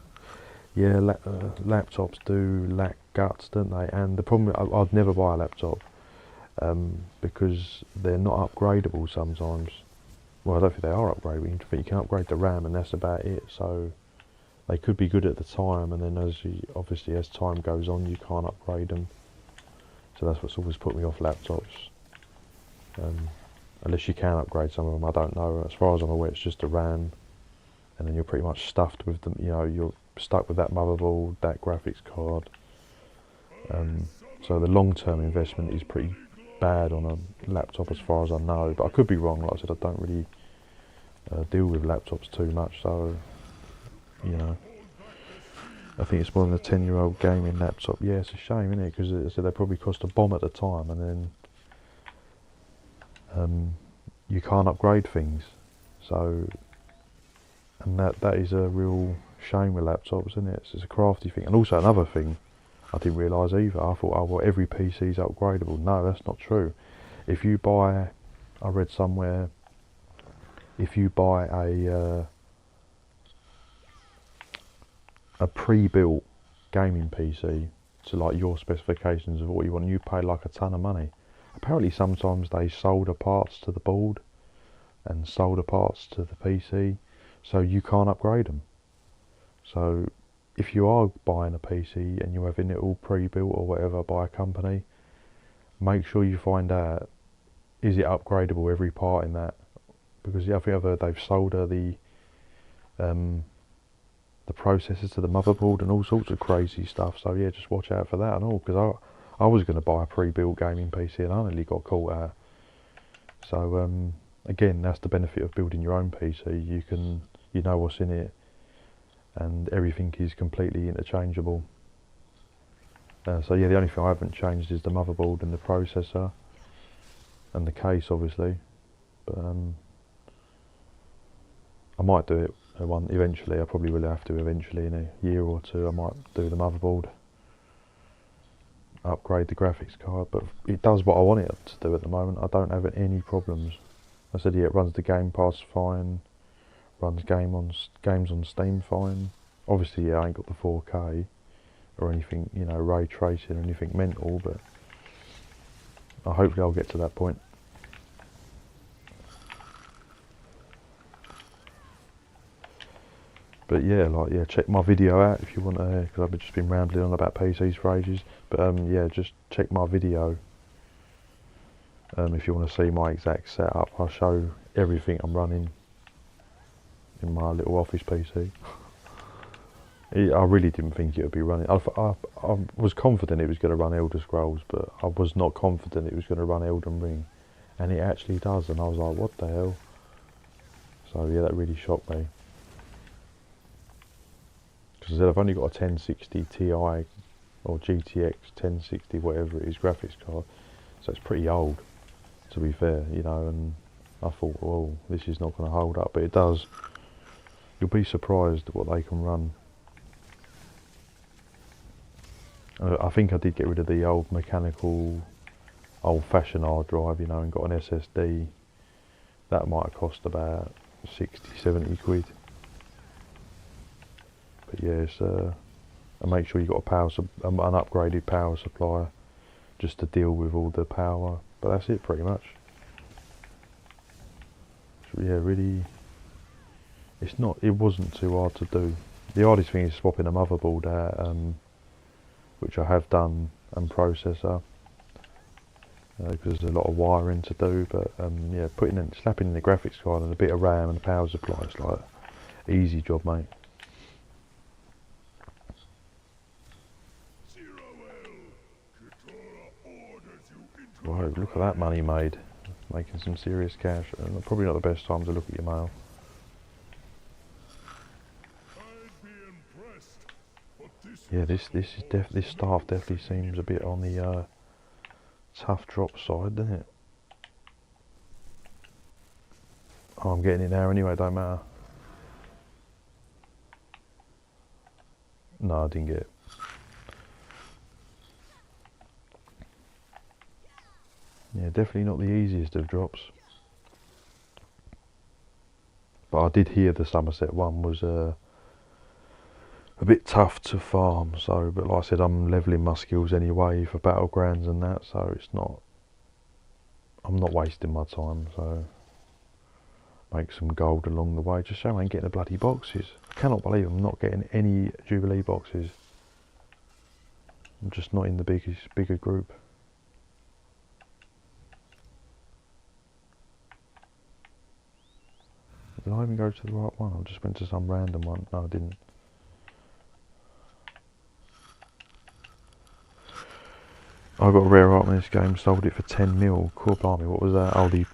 Yeah, laptops do lack guts, don't they? And the problem, I'd never buy a laptop, because they're not upgradable sometimes. Well, I don't think they are upgradable. You can upgrade the RAM and that's about it. So they could be good at the time, and then obviously as time goes on, you can't upgrade them. So that's what's always put me off laptops. Unless you can upgrade some of them, I don't know. As far as I'm aware, it's just a RAM, and then you're pretty much stuffed with them. You know, you're stuck with that motherboard, that graphics card. So the long-term investment is pretty bad on a laptop, as far as I know. But I could be wrong. Like I said, I don't really deal with laptops too much, so you know. I think it's more than a 10-year-old gaming laptop. Yeah, it's a shame, isn't it? Because as I said, they probably cost a bomb at the time, and then you can't upgrade things. So, and that is a real shame with laptops, isn't it? It's a crafty thing. And also another thing I didn't realise either. I thought, oh well, every PC is upgradable. No, that's not true. If you buy I read somewhere if you buy a pre-built gaming PC to like your specifications of what you want, you pay like a ton of money. Apparently sometimes they solder parts to the board and solder parts to the PC, so you can't upgrade them. So if you are buying a PC and you're having it all pre-built or whatever by a company, make sure you find out, is it upgradable, every part in that? Because I think I've heard they've soldered the processors to the motherboard and all sorts of crazy stuff. So yeah, just watch out for that and all, because I was going to buy a pre-built gaming PC and I nearly got caught out. So again, that's the benefit of building your own PC. You know what's in it, and everything is completely interchangeable. So yeah, the only thing I haven't changed is the motherboard and the processor and the case, obviously. But I might do it eventually. I probably will have to eventually in a year or two. I might do the motherboard, upgrade the graphics card, but it does what I want it to do at the moment. I don't have any problems. I said, yeah, it runs the Game Pass fine, runs games on Steam fine. Obviously, yeah, I ain't got the 4K or anything, you know, ray tracing or anything mental, but hopefully I'll get to that point. But yeah, like, yeah, check my video out if you want to, because I've just been rambling on about PCs for ages. But yeah, just check my video if you want to see my exact setup. I'll show everything I'm running in my little office PC. I really didn't think it would be running. I was confident it was going to run Elder Scrolls, but I was not confident it was going to run Elden Ring, and it actually does. And I was like, what the hell? So yeah, that really shocked me. Because I said I've only got a 1060 Ti or GTX 1060, whatever it is, graphics card, so it's pretty old, to be fair, you know. And I thought, well, this is not going to hold up, but it does. You'll be surprised at what they can run. I think I did get rid of the old mechanical, old-fashioned hard drive, you know, and got an SSD. That might have cost about 60-70 quid. But yeah, and make sure you've got an upgraded power supply just to deal with all the power. But that's it, pretty much. So yeah, really, it wasn't too hard to do. The hardest thing is swapping a motherboard out, which I have done, and processor, because there's a lot of wiring to do. But yeah, slapping in the graphics card and a bit of RAM and a power supply, it's like easy job, mate. Right, look at that money made, making some serious cash. And probably not the best time to look at your mail. Yeah, this staff definitely seems a bit on the tough drop side, doesn't it? Oh, I'm getting it now anyway, don't matter. No, I didn't get it. Yeah, definitely not the easiest of drops. But I did hear the Somerset one was a bit tough to farm, so, but like I said, I'm levelling my skills anyway for battlegrounds and that, so I'm not wasting my time, so make some gold along the way, just so I ain't getting the bloody boxes. I cannot believe I'm not getting any Jubilee boxes. I'm just not in the bigger group. Did I even go to the right one? I just went to some random one. No, I didn't. I got a rare item in this game, sold it for 10 mil. Core Barmy, what was that? Oh, the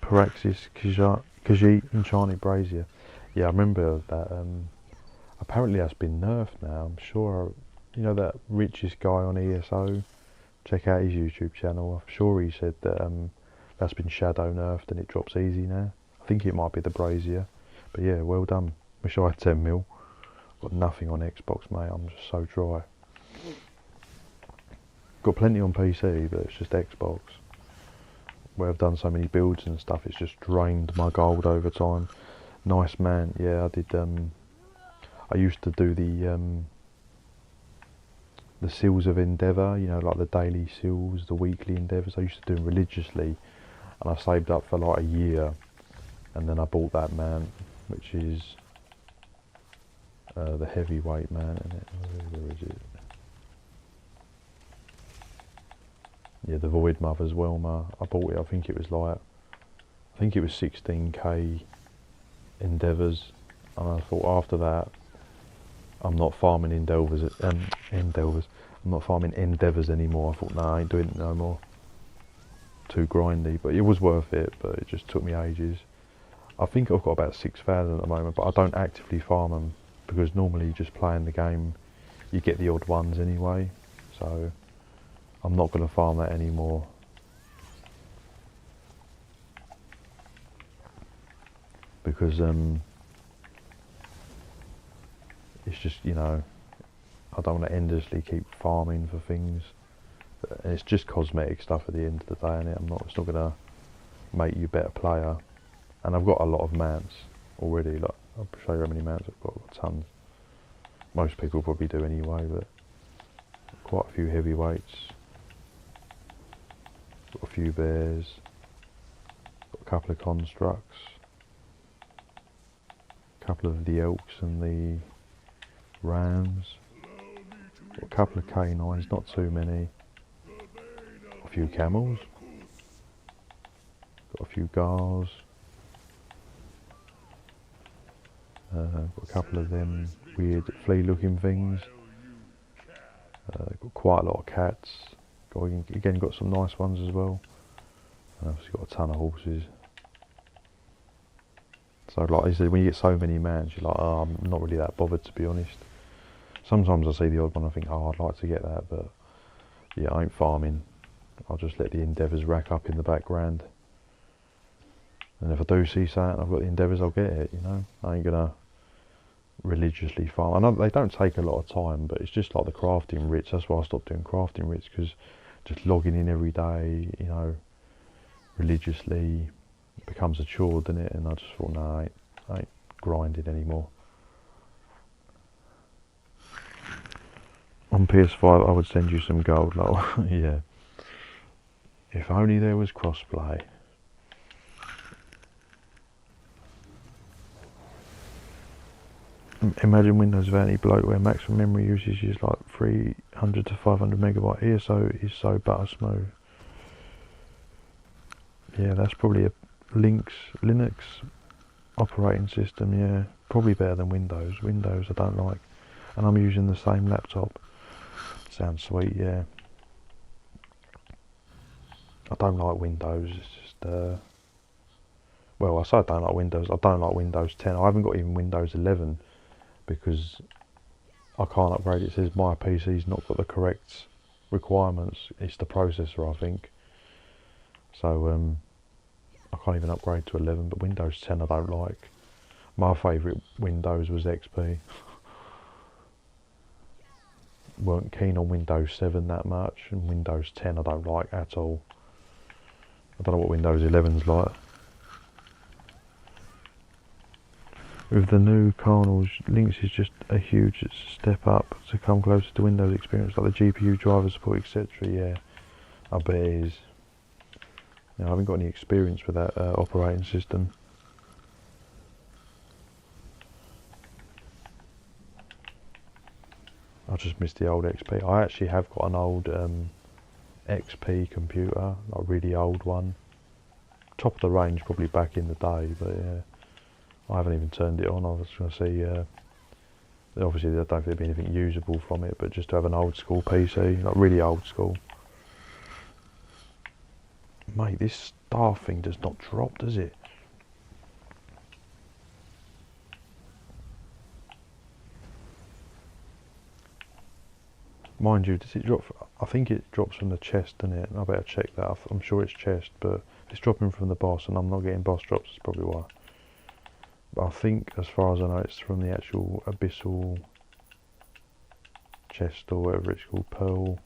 Paraxis Khajiit Enchanted Brazier. Yeah, I remember that. Apparently that's been nerfed now. I'm sure, you know, that richest guy on ESO, check out his YouTube channel. I'm sure he said that that's been shadow nerfed and it drops easy now. I think it might be the Brazier, but yeah, well done. Wish I had 10 mil. Got nothing on Xbox, mate. I'm just so dry. Got plenty on PC, but it's just Xbox. where I've done so many builds and stuff, it's just drained my gold over time. Nice man. Yeah, I did. I used to do the seals of endeavour, you know, like the daily seals, the weekly endeavours. I used to do them religiously, and I saved up for like a year, and then I bought that man, which is the heavyweight man, isn't it? Where is it? Yeah, the Void Mother's Wilma. I bought it. I think it was 16k endeavours, and I thought after that, I'm not farming endeavours. I'm not farming endeavours anymore. I thought, nah, I ain't doing it no more. Too grindy, but it was worth it. But it just took me ages. I think I've got about 6,000 at the moment, but I don't actively farm them because normally just playing the game, you get the odd ones anyway. So I'm not going to farm that anymore. Because it's just, you know, I don't want to endlessly keep farming for things. And it's just cosmetic stuff at the end of the day, innit? It's not going to make you a better player. And I've got a lot of mants already. Like, I'll show you how many mants I've got. I've got tons. Most people probably do anyway, but quite a few heavyweights. Got a few bears. Got a couple of constructs. A couple of the elks and the rams. Got a couple of canines, not too many. A few camels. Got a few gars. Got a couple of them weird flea looking things. Got quite a lot of cats. Again got some nice ones as well. And obviously got a ton of horses. So like I said, when you get so many mans, you're like, oh, I'm not really that bothered, to be honest. Sometimes I see the odd one, I think, oh, I'd like to get that, but yeah, I ain't farming. I'll just let the endeavours rack up in the background. And if I do see something, I've got the endeavours, I'll get it, you know. I ain't gonna religiously farm. I know they don't take a lot of time, but it's just like the crafting writs. That's why I stopped doing crafting writs, because just logging in every day, you know, religiously, it becomes a chore, doesn't it? And I just thought, no, I ain't grinding anymore. On PS5, I would send you some gold, like, yeah. If only there was crossplay. Imagine Windows without any bloatware. Maximum memory usage is like 300 to 500 megabyte. ESO is so butter smooth. Yeah, that's probably a Linux operating system. Yeah, probably better than Windows. Windows I don't like, and I'm using the same laptop. Sounds sweet, yeah. I don't like Windows. It's just well, I say I don't like Windows. I don't like Windows 10. I haven't got even Windows 11 because I can't upgrade it. It says my PC's not got the correct requirements. It's the processor, I think. So I can't even upgrade to 11. But Windows 10 I don't like. My favourite Windows was XP. Weren't keen on Windows 7 that much, and Windows 10 I don't like at all. I don't know what Windows 11's like. With the new kernels, Linux is just a huge step up to come closer to Windows experience, like the GPU driver support, etc. Yeah, I bet it is. You know, I haven't got any experience with that operating system. I just missed the old XP. I actually have got an old XP computer, like a really old one. Top of the range, probably back in the day, but yeah. I haven't even turned it on. I was going to see, obviously I don't think there'd be anything usable from it, but just to have an old school PC, like really old school. Mate, this star thing does not drop, does it? Mind you, does it drop? I think it drops from the chest, doesn't it? I better check that. I'm sure it's chest, but if it's dropping from the boss and I'm not getting boss drops, that's probably why. But I think, as far as I know, it's from the actual abyssal chest or whatever it's called, pearl.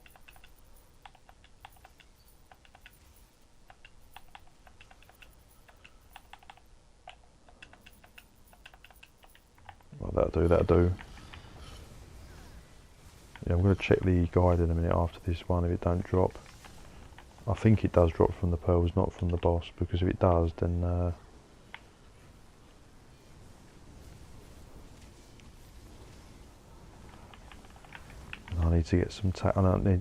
that'll do. Yeah, I'm going to check the guide in a minute after this one if it don't drop. I think it does drop from the pearls, not from the boss, because if it does, then I need to get some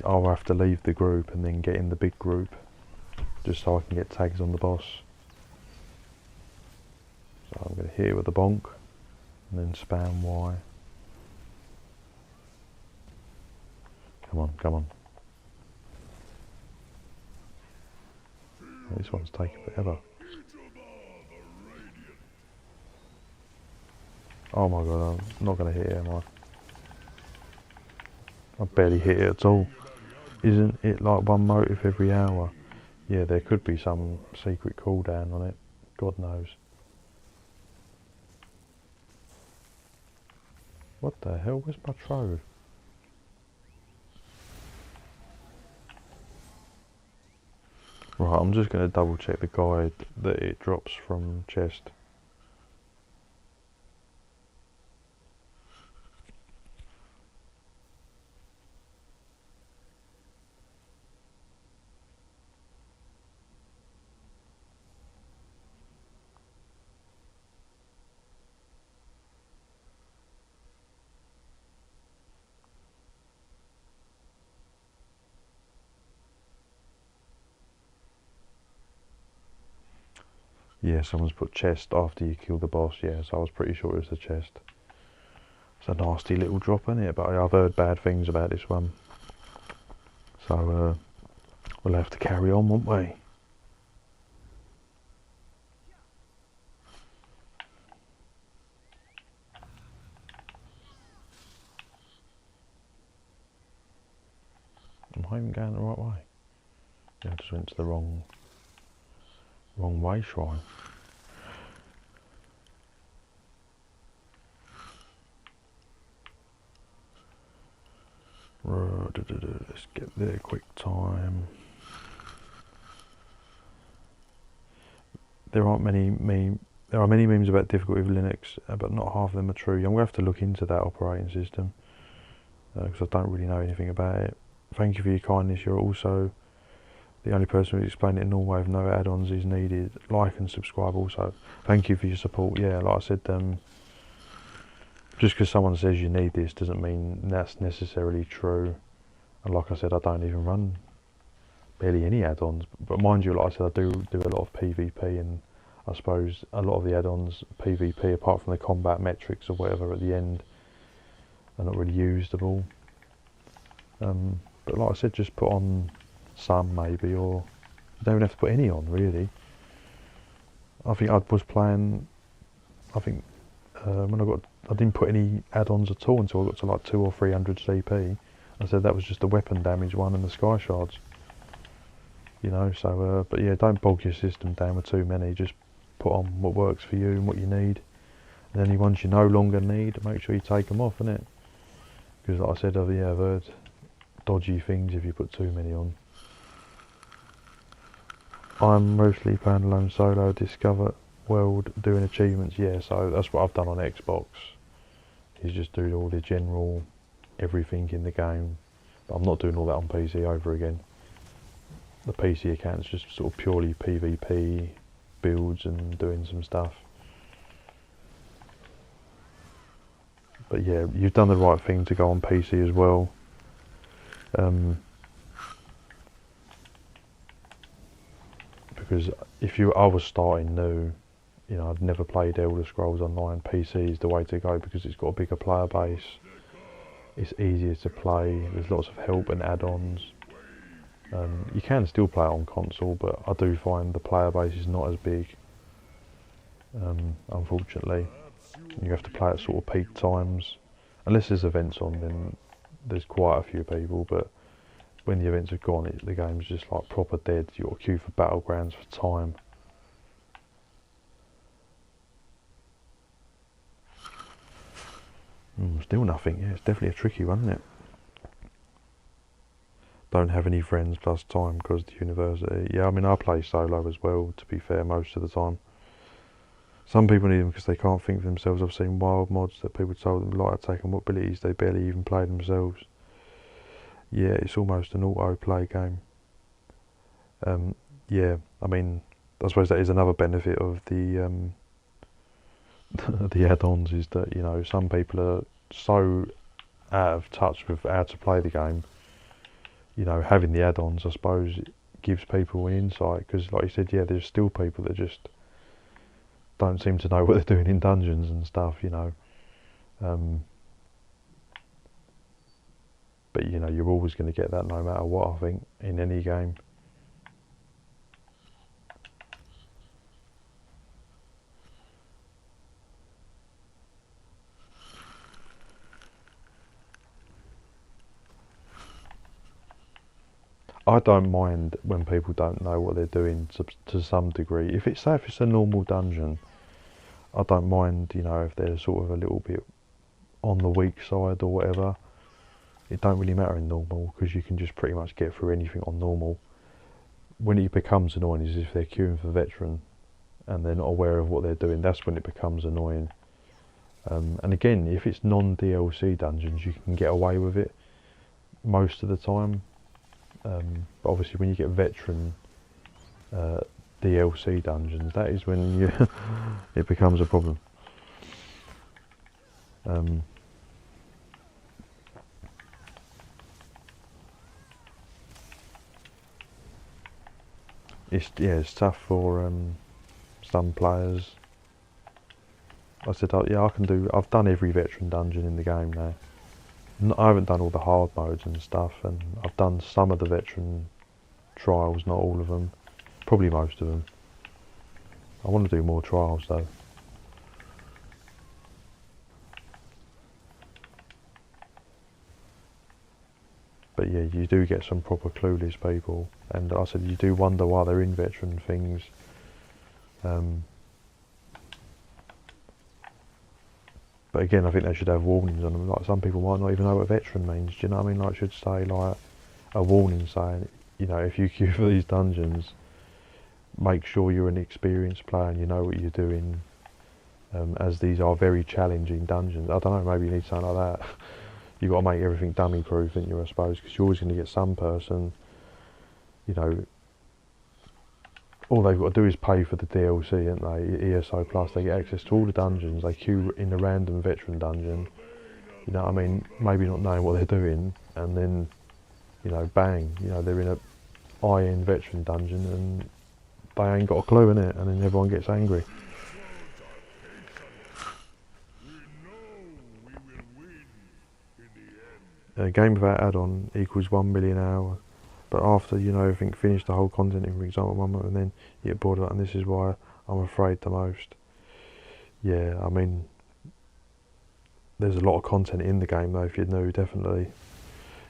I'll have to leave the group and then get in the big group, just so I can get tags on the boss. So I'm going to hit it with the bonk, and then spam Y. Come on, come on. This one's taking forever. Oh my god, I'm not going to hit it, am I? I barely hit it at all. Isn't it like one motive every hour? Yeah, there could be some secret cooldown on it. God knows. What the hell? Where's my trove? Right, I'm just going to double check the guide that it drops from chest. Yeah, someone's put chest after you kill the boss. Yeah, so I was pretty sure it was the chest. It's a nasty little drop, isn't it? But I've heard bad things about this one. So we'll have to carry on, won't we? Am I even going the right way? Yeah, I just went to the wrong way shrine. Let's get there quick time. There are many memes about difficulty with Linux, but not half of them are true. I'm going to have to look into that operating system because I don't really know anything about it. Thank you for your kindness. You're also the only person who's explained it in Norway with no add-ons is needed. Like and subscribe also. Thank you for your support. Yeah, like I said, just because someone says you need this doesn't mean that's necessarily true. And like I said, I don't even run barely any add-ons. But mind you, like I said, I do a lot of PvP, and I suppose a lot of the add-ons PvP, apart from the combat metrics or whatever at the end, are not really usable. But like I said, just put on some maybe, or you don't even have to put any on really. I think I was playing, when I didn't put any add-ons at all until I got to like 200 or 300 CP. I said that was just the weapon damage one and the sky shards. You know, so but yeah, don't bog your system down with too many. Just put on what works for you and what you need, and any ones you no longer need, make sure you take them off, innit? Because like I said, I've heard dodgy things if you put too many on. I'm mostly playing alone solo, discover world, doing achievements. Yeah, so that's what I've done on Xbox, is just do all the general everything in the game. But I'm not doing all that on PC over again. The PC account's just sort of purely PvP builds and doing some stuff. But yeah, you've done the right thing to go on PC as well. Because if I was starting new, you know, I'd never played Elder Scrolls Online. PC is the way to go because it's got a bigger player base. It's easier to play. There's lots of help and add-ons. You can still play it on console, but I do find the player base is not as big. Unfortunately, you have to play at sort of peak times. Unless there's events on, then there's quite a few people. But when the events are gone, the game's just like proper dead. You've got to queue for battlegrounds for time. Still nothing. Yeah, it's definitely a tricky one, isn't it? Don't have any friends plus time because the university. Yeah, I mean I play solo as well, to be fair, most of the time. Some people need them because they can't think for themselves. I've seen wild mods that people told them light attack and what abilities they barely even play themselves. Yeah, it's almost an auto-play game. Yeah, I mean, I suppose that is another benefit of the the add-ons, is that, you know, some people are so out of touch with how to play the game. You know, having the add-ons, I suppose, gives people an insight, because like you said, yeah, there's still people that just don't seem to know what they're doing in dungeons and stuff, you know. But you know, you're always going to get that no matter what, I think, in any game. I don't mind when people don't know what they're doing to some degree. If it's, say, if it's a normal dungeon, I don't mind, you know, if they're sort of a little bit on the weak side or whatever. It don't really matter in normal, because you can just pretty much get through anything on normal. When it becomes annoying is if they're queuing for veteran and they're not aware of what they're doing. That's when it becomes annoying. And again, if it's non-DLC dungeons, you can get away with it most of the time. But obviously when you get veteran DLC dungeons, that is when you it becomes a problem. It's tough for some players. I said, I've done every veteran dungeon in the game now. I haven't done all the hard modes and stuff, and I've done some of the veteran trials, not all of them, probably most of them. I want to do more trials though. But yeah, you do get some proper clueless people, and I said you do wonder why they're in veteran things. But again, I think they should have warnings on them. Like, some people might not even know what veteran means. Do you know what I mean? Like, it should say like a warning saying, you know, if you queue for these dungeons, make sure you're an experienced player and you know what you're doing, as these are very challenging dungeons. I don't know, maybe you need something like that. You've got to make everything dummy proof, don't you, I suppose, because you're always going to get some person, you know, all they've got to do is pay for the DLC, ain't they? ESO Plus, they get access to all the dungeons, they queue in a random veteran dungeon, you know what I mean, maybe not knowing what they're doing, and then, you know, bang, you know, they're in a high-end veteran dungeon and they ain't got a clue in it, and then everyone gets angry. A game without add-on equals 1 million hours, but after, you know, everything finished, the whole content, for example, 1 month, and then you get bored of it, and this is why I'm afraid the most. Yeah, I mean, there's a lot of content in the game though, if you're new, definitely.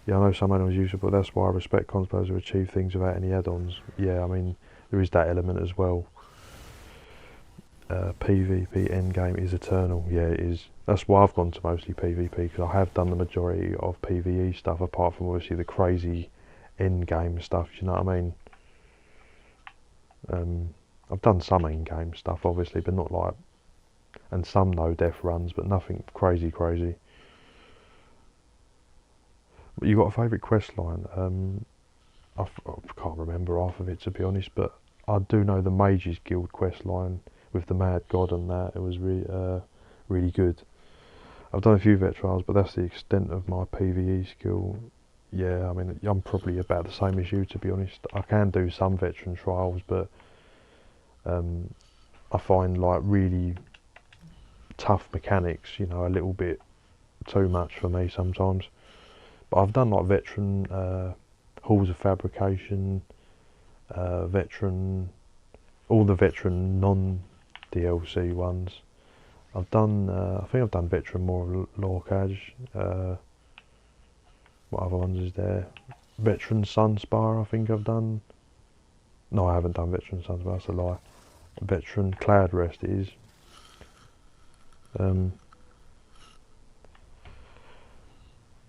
Yeah, I know some add-ons are useful, but that's why I respect cons players who achieve things without any add-ons. Yeah, I mean, there is that element as well. PvP endgame is eternal. Yeah, it is. That's why I've gone to mostly PvP, because I have done the majority of PvE stuff, apart from obviously the crazy endgame stuff. You know what I mean? I've done some endgame stuff, obviously, but not like, and some no death runs, but nothing crazy. But you got a favourite quest line? I can't remember half of it, to be honest, but I do know the Mages Guild quest line with the Mad God and that. It was really good. I've done a few vet trials, but that's the extent of my PvE skill. Yeah, I mean, I'm probably about the same as you, to be honest. I can do some veteran trials, but I find like really tough mechanics, you know, a little bit too much for me sometimes. But I've done like veteran halls of fabrication, veteran, all the veteran non-DLC ones. I've done, I think I've done veteran more Lorcage. What other ones is there? Veteran Sunspire, I think I've done. No, I haven't done veteran Sunspire, that's a lie. Veteran Cloud Rest it is.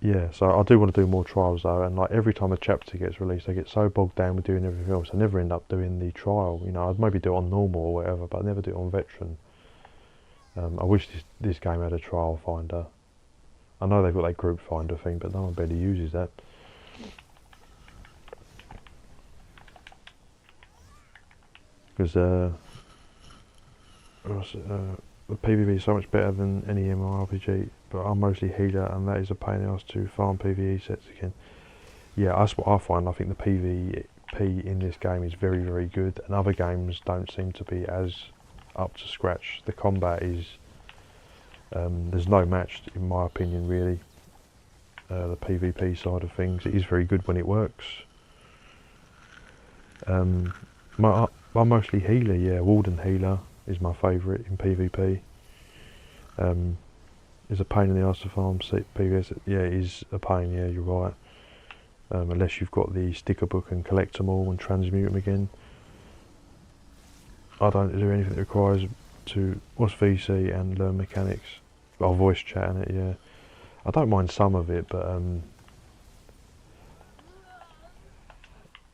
Yeah, so I do want to do more trials though, and like every time a chapter gets released, I get so bogged down with doing everything else, I never end up doing the trial. You know, I'd maybe do it on normal or whatever, but I never do it on veteran. I wish this game had a trial finder. I know they've got that group finder thing, but no one barely uses that. Because the PvP is so much better than any MMORPG, but I'm mostly healer, and that is a pain in the ass to farm PvE sets again. Yeah, that's what I find. I think the PvP in this game is very, very good, and other games don't seem to be as up to scratch. The combat is, there's no match in my opinion really. The PvP side of things, it is very good when it works. I'm mostly healer, yeah. Warden healer is my favourite in PvP. It's a pain in the arse to farm PvS. Yeah, it is a pain, yeah, you're right. Unless you've got the sticker book and collect them all and transmute them again. I don't do anything that requires to watch VC and learn mechanics. I'll voice chat in it, yeah. I don't mind some of it, but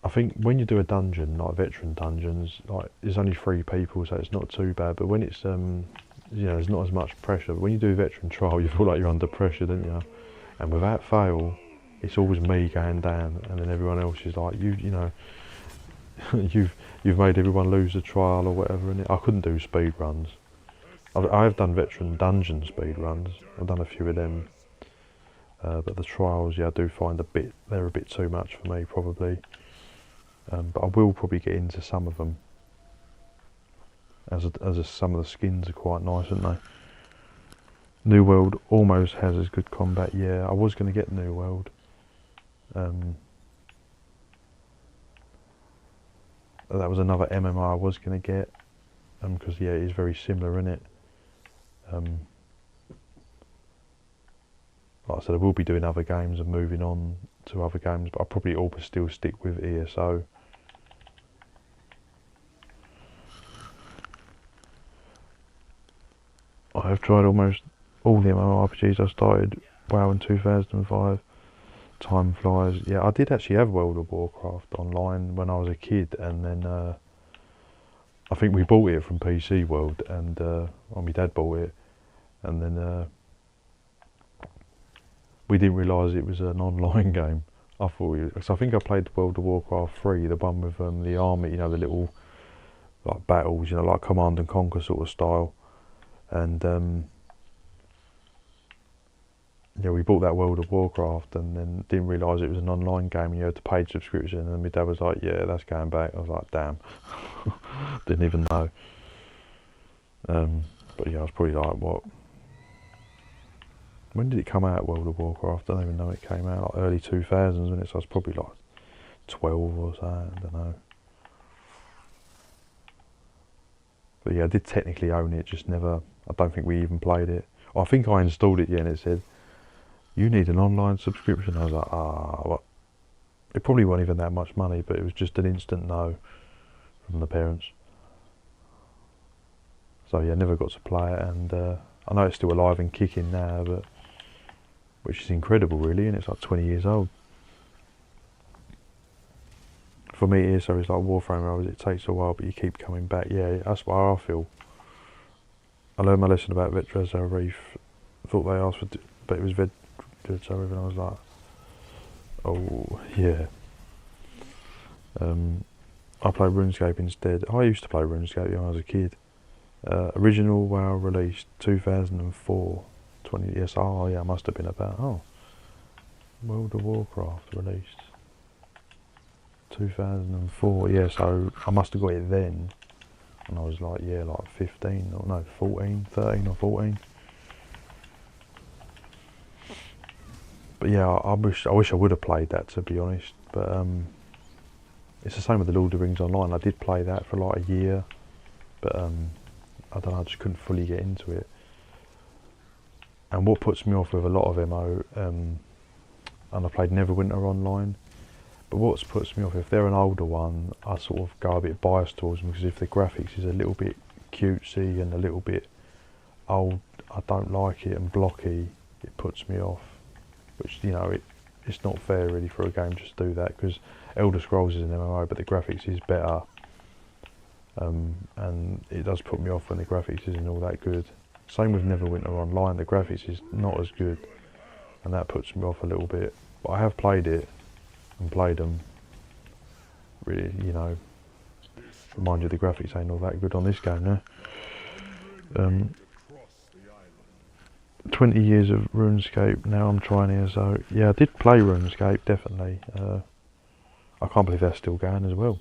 I think when you do a dungeon, like veteran dungeons, like there's only 3 people, so it's not too bad. But when it's you know, there's not as much pressure. But when you do veteran trial, you feel like you're under pressure, don't you? And without fail, it's always me going down, and then everyone else is like, you know, you've made everyone lose the trial or whatever. And I couldn't do speed runs. I've done veteran dungeon speed runs. I've done a few of them, but the trials, yeah, I do find they're a bit too much for me probably. But I will probably get into some of them, as some of the skins are quite nice, aren't they? New World almost has as good combat. Yeah, I was going to get New World. That was another MMO I was going to get, because yeah, it is very similar, isn't it? Like I said, I will be doing other games and moving on to other games, but I'll probably always still stick with ESO. I have tried almost all the MMORPGs. I started WoW in 2005. Time flies. Yeah, I did actually have World of Warcraft online when I was a kid, and then I think we bought it from PC World, and my dad bought it, and then we didn't realise it was an online game. I thought, because I think I played World of Warcraft 3, the one with the army, you know, the little like battles, you know, like Command and Conquer sort of style. And yeah, we bought that World of Warcraft and then didn't realise it was an online game and you had to pay subscription, and then my dad was like, yeah, that's going back. I was like, damn. Didn't even know. But yeah, I was probably like, what? When did it come out, World of Warcraft? I don't even know it came out, like early 2000s, wasn't it? So I was probably like 12 or so, I don't know. But yeah, I did technically own it, just never, I don't think we even played it. I think I installed it, yeah, and it said, you need an online subscription. I was like, well, it probably wasn't even that much money, but it was just an instant no from the parents. So yeah, I never got to play it, and I know it's still alive and kicking now, but which is incredible really, and it's like 20 years old. For me, so it's like Warframe, it takes a while, but you keep coming back. Yeah, that's what I feel. I learned my lesson about Vetrazo Reef. Thought they asked for, but it was Vetrazo Reef, and I was like, oh yeah. I played RuneScape instead. I used to play RuneScape when I was a kid. Original WoW released 2004. 20 years. Oh yeah, I must have been about. World of Warcraft released 2004. Yeah, so I must have got it then. And I was like, yeah, like 15 or no, 14, 13 or 14. But yeah, I wish I would have played that, to be honest. But it's the same with the Lord of the Rings Online. I did play that for like a year, but I don't know, I just couldn't fully get into it. And what puts me off with a lot of MO, and I played Neverwinter online, but what puts me off, if they're an older one, I sort of go a bit biased towards them, because if the graphics is a little bit cutesy and a little bit old, I don't like it, and blocky, it puts me off. Which, you know, it's not fair really for a game just to do that, because Elder Scrolls is an MMO, but the graphics is better, and it does put me off when the graphics isn't all that good. Same with Neverwinter Online, the graphics is not as good, and that puts me off a little bit. But I have played it, and played them. Really, you know, mind you, the graphics ain't all that good on this game now. 20 years of RuneScape, now I'm trying here, so yeah, I did play RuneScape, definitely. I can't believe they're still going as well.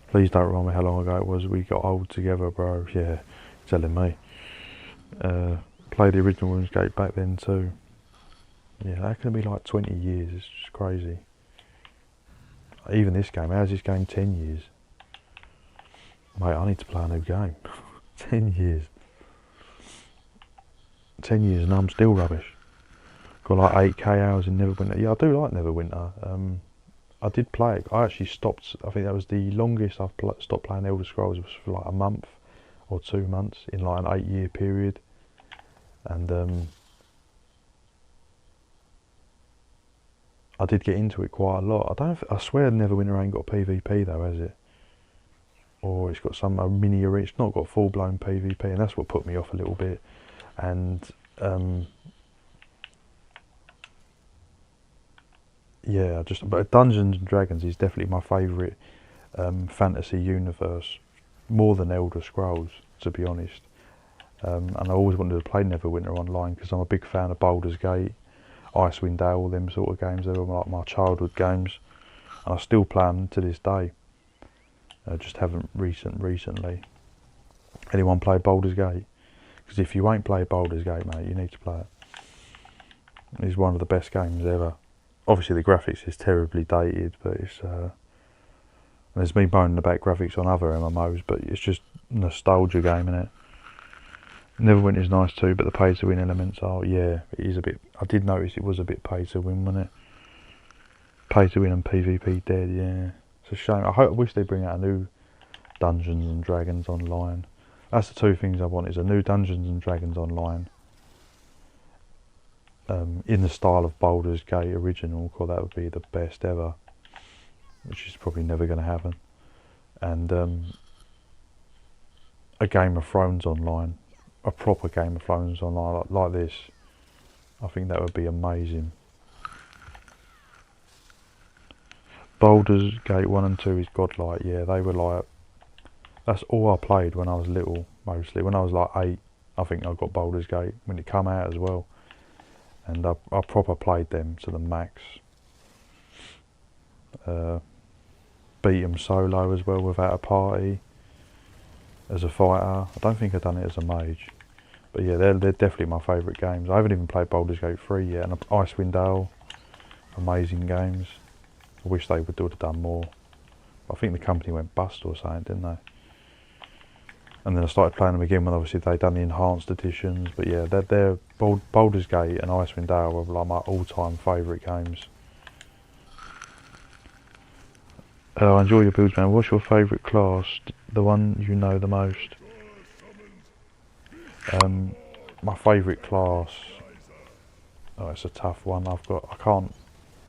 Please don't remind me how long ago it was we got old together, bro. Yeah, telling me. Played the original RuneScape back then too. Yeah, that can be like 20 years, it's just crazy. Even this game, how's this game 10 years? Mate, I need to play a new game. 10 years. 10 years and I'm still rubbish. Got like 8k hours in Neverwinter. Yeah, I do like Neverwinter. I did play it. I actually stopped, I think that was the longest I've stopped playing Elder Scrolls, was for like a month or 2 months in like an 8-year period. And I did get into it quite a lot. I swear Neverwinter ain't got PvP though, has it? Or it's got some mini arena. It's not got full blown PvP, and that's what put me off a little bit. And yeah, but Dungeons and Dragons is definitely my favourite fantasy universe, more than Elder Scrolls, to be honest. And I always wanted to play Neverwinter Online because I'm a big fan of Baldur's Gate, Icewind Dale, all them sort of games. They were like my childhood games, and I still play them to this day. I just haven't recently. Anyone play Baldur's Gate? Because if you ain't played Baldur's Gate, mate, you need to play it. It's one of the best games ever. Obviously the graphics is terribly dated, but it's there's me moaning about graphics on other MMOs, but it's just a nostalgia game, innit? Neverwinter is nice too, but the pay to win elements are, yeah, it is a bit. I did notice it was a bit pay to win, wasn't it? Pay to win and PvP dead, yeah. It's a shame. I wish they bring out a new Dungeons and Dragons Online. That's the two things I want, is a new Dungeons and Dragons Online. In the style of Baldur's Gate original, because that would be the best ever. Which is probably never going to happen. And a Game of Thrones Online. A proper Game of Thrones Online like this. I think that would be amazing. Baldur's Gate 1 and 2 is godlike, yeah, they were like, that's all I played when I was little, mostly. When I was like 8, I think I got Baldur's Gate, when it come out as well. And I proper played them to the max. Beat them solo as well, without a party. As a fighter, I don't think I've done it as a mage. But yeah, they're definitely my favourite games. I haven't even played Baldur's Gate 3 yet, and Icewind Dale, amazing games. I wish they would have done more. I think the company went bust or something, didn't they? And then I started playing them again when obviously they'd done the enhanced editions. But yeah, they're Baldur's Gate and Icewind Dale were like my all-time favourite games. I enjoy your builds, man. What's your favourite class? The one you know the most? My favourite class. Oh, it's a tough one.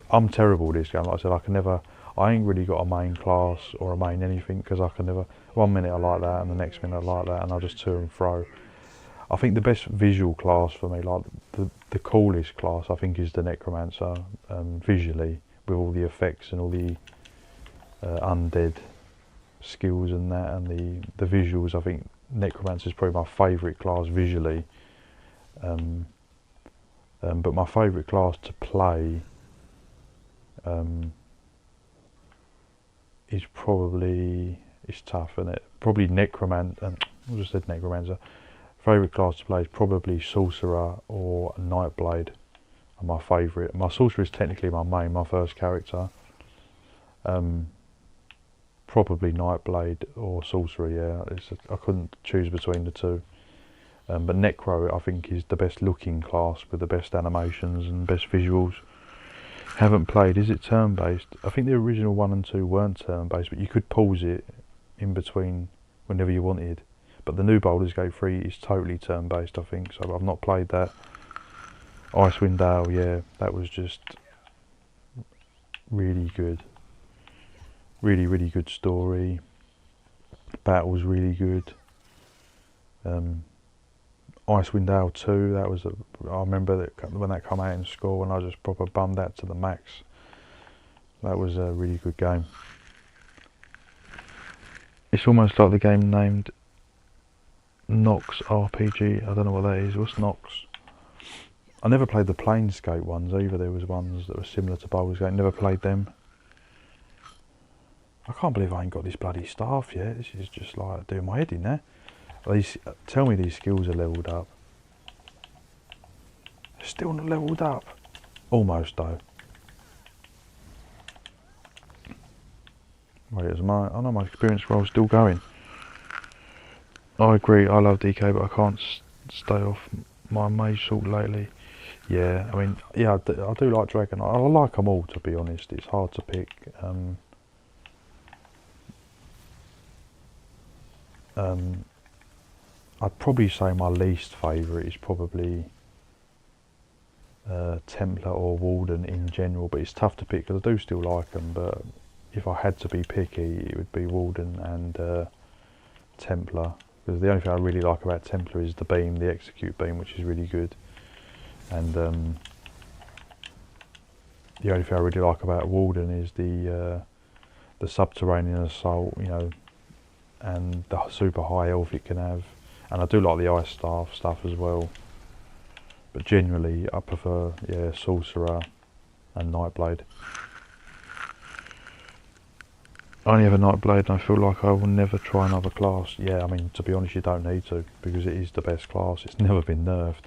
I'm terrible at this game. Like I said, I ain't really got a main class or a main anything, because I can never. 1 minute I like that, and the next minute I like that, and I just to and fro. I think the best visual class for me, like the coolest class, I think is the Necromancer, visually, with all the effects and all the undead skills and that, and the visuals. I think Necromancer is probably my favourite class visually. But my favourite class to play is probably, it's tough, isn't it? Probably Necromancer. I just said Necromancer. Favourite class to play is probably Sorcerer or Nightblade. Are my favourite. My Sorcerer is technically my main, my first character. Probably Nightblade or Sorcerer. Yeah, I couldn't choose between the two. But Necro, I think, is the best looking class with the best animations and best visuals. Haven't played. Is it turn based? I think the original 1 and 2 weren't turn based, but you could pause it in between whenever you wanted. But the new Baldur's Gate 3 is totally turn based, I think. So I've not played that. Icewind Dale, yeah, that was just really good. Really, really good story. Battle's really good. Icewind Dale 2, that was I remember that when that came out in school, and I just proper bummed that to the max. That was a really good game. It's almost like the game named Nox RPG. I don't know what that is. What's Nox? I never played the Planescape ones either. There was ones that were similar to Baldur's Gate. Never played them. I can't believe I ain't got this bloody staff yet. This is just like doing my head in there. Tell me these skills are leveled up. They're still not leveled up. Almost though. Wait, I know my experience roll's still going. I agree, I love DK, but I can't stay off my mage sort lately. Yeah, I mean, yeah, I do like Dragon. I like them all, to be honest. It's hard to pick. I'd probably say my least favourite is probably Templar or Warden in general, but it's tough to pick because I do still like them. But if I had to be picky, it would be Warden and Templar, because the only thing I really like about Templar is the beam, the execute beam, which is really good, and the only thing I really like about Warden is the subterranean assault, you know, and the super high health it can have. And I do like the ice staff stuff as well, but generally I prefer, yeah, Sorcerer and Nightblade. I only have a Nightblade and I feel like I will never try another class. Yeah, I mean, to be honest, you don't need to, because it is the best class. It's never been nerfed,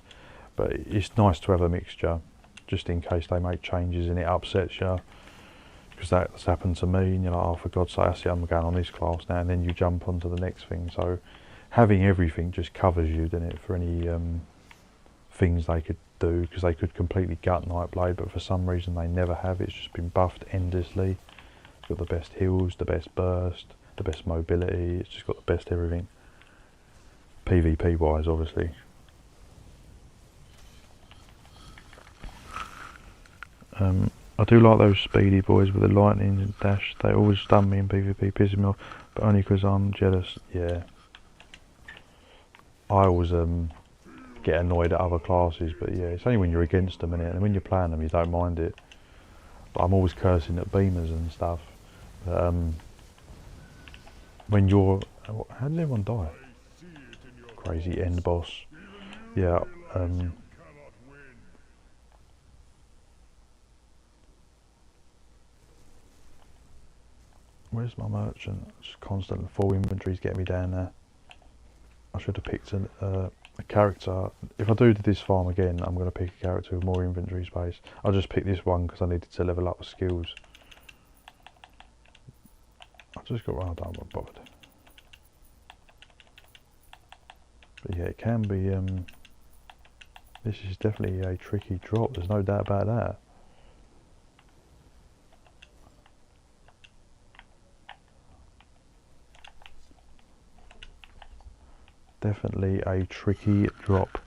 but it's nice to have a mixture, just in case they make changes and it upsets you, because that's happened to me, and you're like, oh, for God's sake, that's it, I'm going on this class now, and then you jump onto the next thing. So having everything just covers you, doesn't it, for any things they could do, because they could completely gut Nightblade, but for some reason they never have. It's just been buffed endlessly. It's got the best heals, the best burst, the best mobility. It's just got the best everything, PvP wise, obviously. I do like those speedy boys with the lightning and dash. They always stun me in PvP, pissing me off, but only because I'm jealous. Yeah, I always get annoyed at other classes, but yeah, it's only when you're against them, innit? And when you're playing them, you don't mind it. But I'm always cursing at beamers and stuff. But, when you're, how did everyone die? Crazy end boss. Yeah. Where's my merchant? Just constant full inventories get me down there. I should have picked a character. If I do this farm again, I'm going to pick a character with more inventory space. I'll just pick this one because I needed to level up the skills. I just got round, I'm not bothered. But yeah, it can be, this is definitely a tricky drop, there's no doubt about that. Definitely a tricky drop.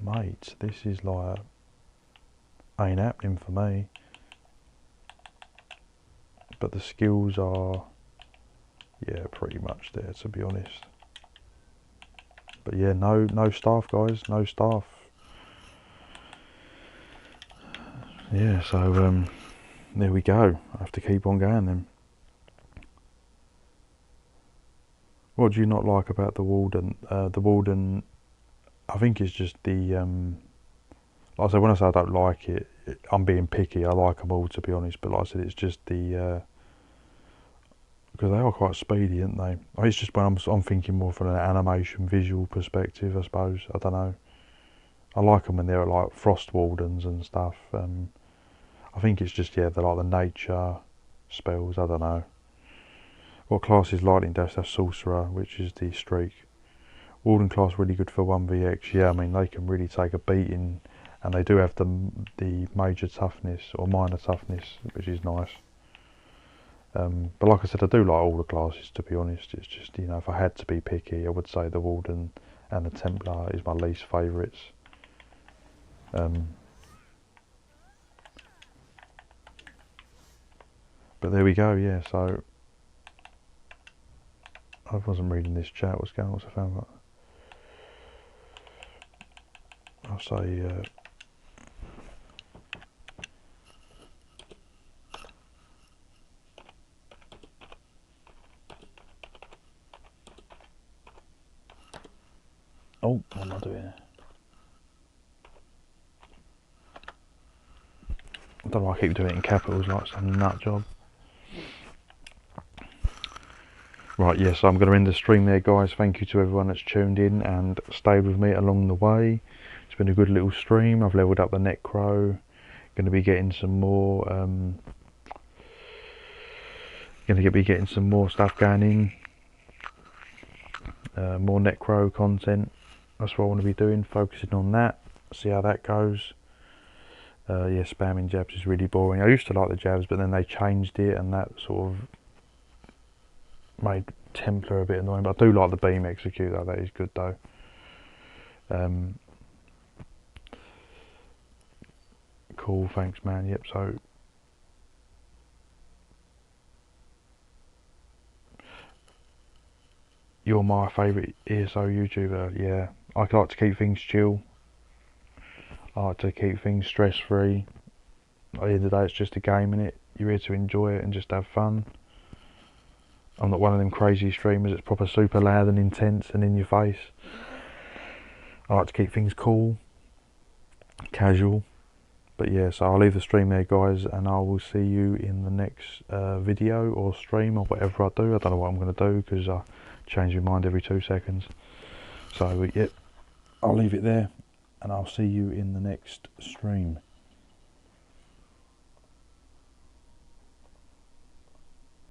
Mate, this is like, ain't happening for me. But the skills are, yeah, pretty much there, to be honest. But yeah, no staff, guys, no staff. Yeah, so there we go. I have to keep on going then. What do you not like about the Warden? The Warden, I think it's just the, like I said, when I say I don't like it, I'm being picky. I like them all, to be honest, but like I said, it's just the, because they are quite speedy, aren't they? I mean, it's just when I'm thinking more from an animation, visual perspective, I suppose. I don't know. I like them when they're like Frost Wardens and stuff. I think it's just, yeah, they're like the nature spells, I don't know. What class is Lightning Dash? That's Sorcerer, which is the streak. Warden class really good for 1vx. Yeah, I mean, they can really take a beating, and they do have the major toughness or minor toughness, which is nice. But like I said, I do like all the classes, to be honest. It's just, you know, if I had to be picky, I would say the Warden and the Templar is my least favourites. But there we go, yeah, so I wasn't reading this chat. What's going on? What's I found out? I'll say. Oh, what am I doing? I don't know why I keep doing it in capitals like some nut job. Right, yes, I'm going to end the stream there, guys. Thank you to everyone that's tuned in and stayed with me along the way. It's been a good little stream. I've leveled up the Necro. Going to be getting some more. Going to be getting some more stuff going in. More Necro content. That's what I want to be doing. Focusing on that. See how that goes. Yeah, spamming jabs is really boring. I used to like the jabs, but then they changed it, and that sort of made Templar a bit annoying. But I do like the beam execute though. That is good though. Cool, thanks man. Yep, so you're my favourite ESO YouTuber. Yeah, I like to keep things chill. I like to keep things stress free. At the end of the day, it's just a game, innit? You're here to enjoy it and just have fun. I'm not one of them crazy streamers that's proper super loud and intense and in your face. I like to keep things cool, casual. But yeah, so I'll leave the stream there, guys, and I will see you in the next video or stream or whatever I do. I don't know what I'm going to do because I change my mind every 2 seconds. So, yep, I'll leave it there, and I'll see you in the next stream.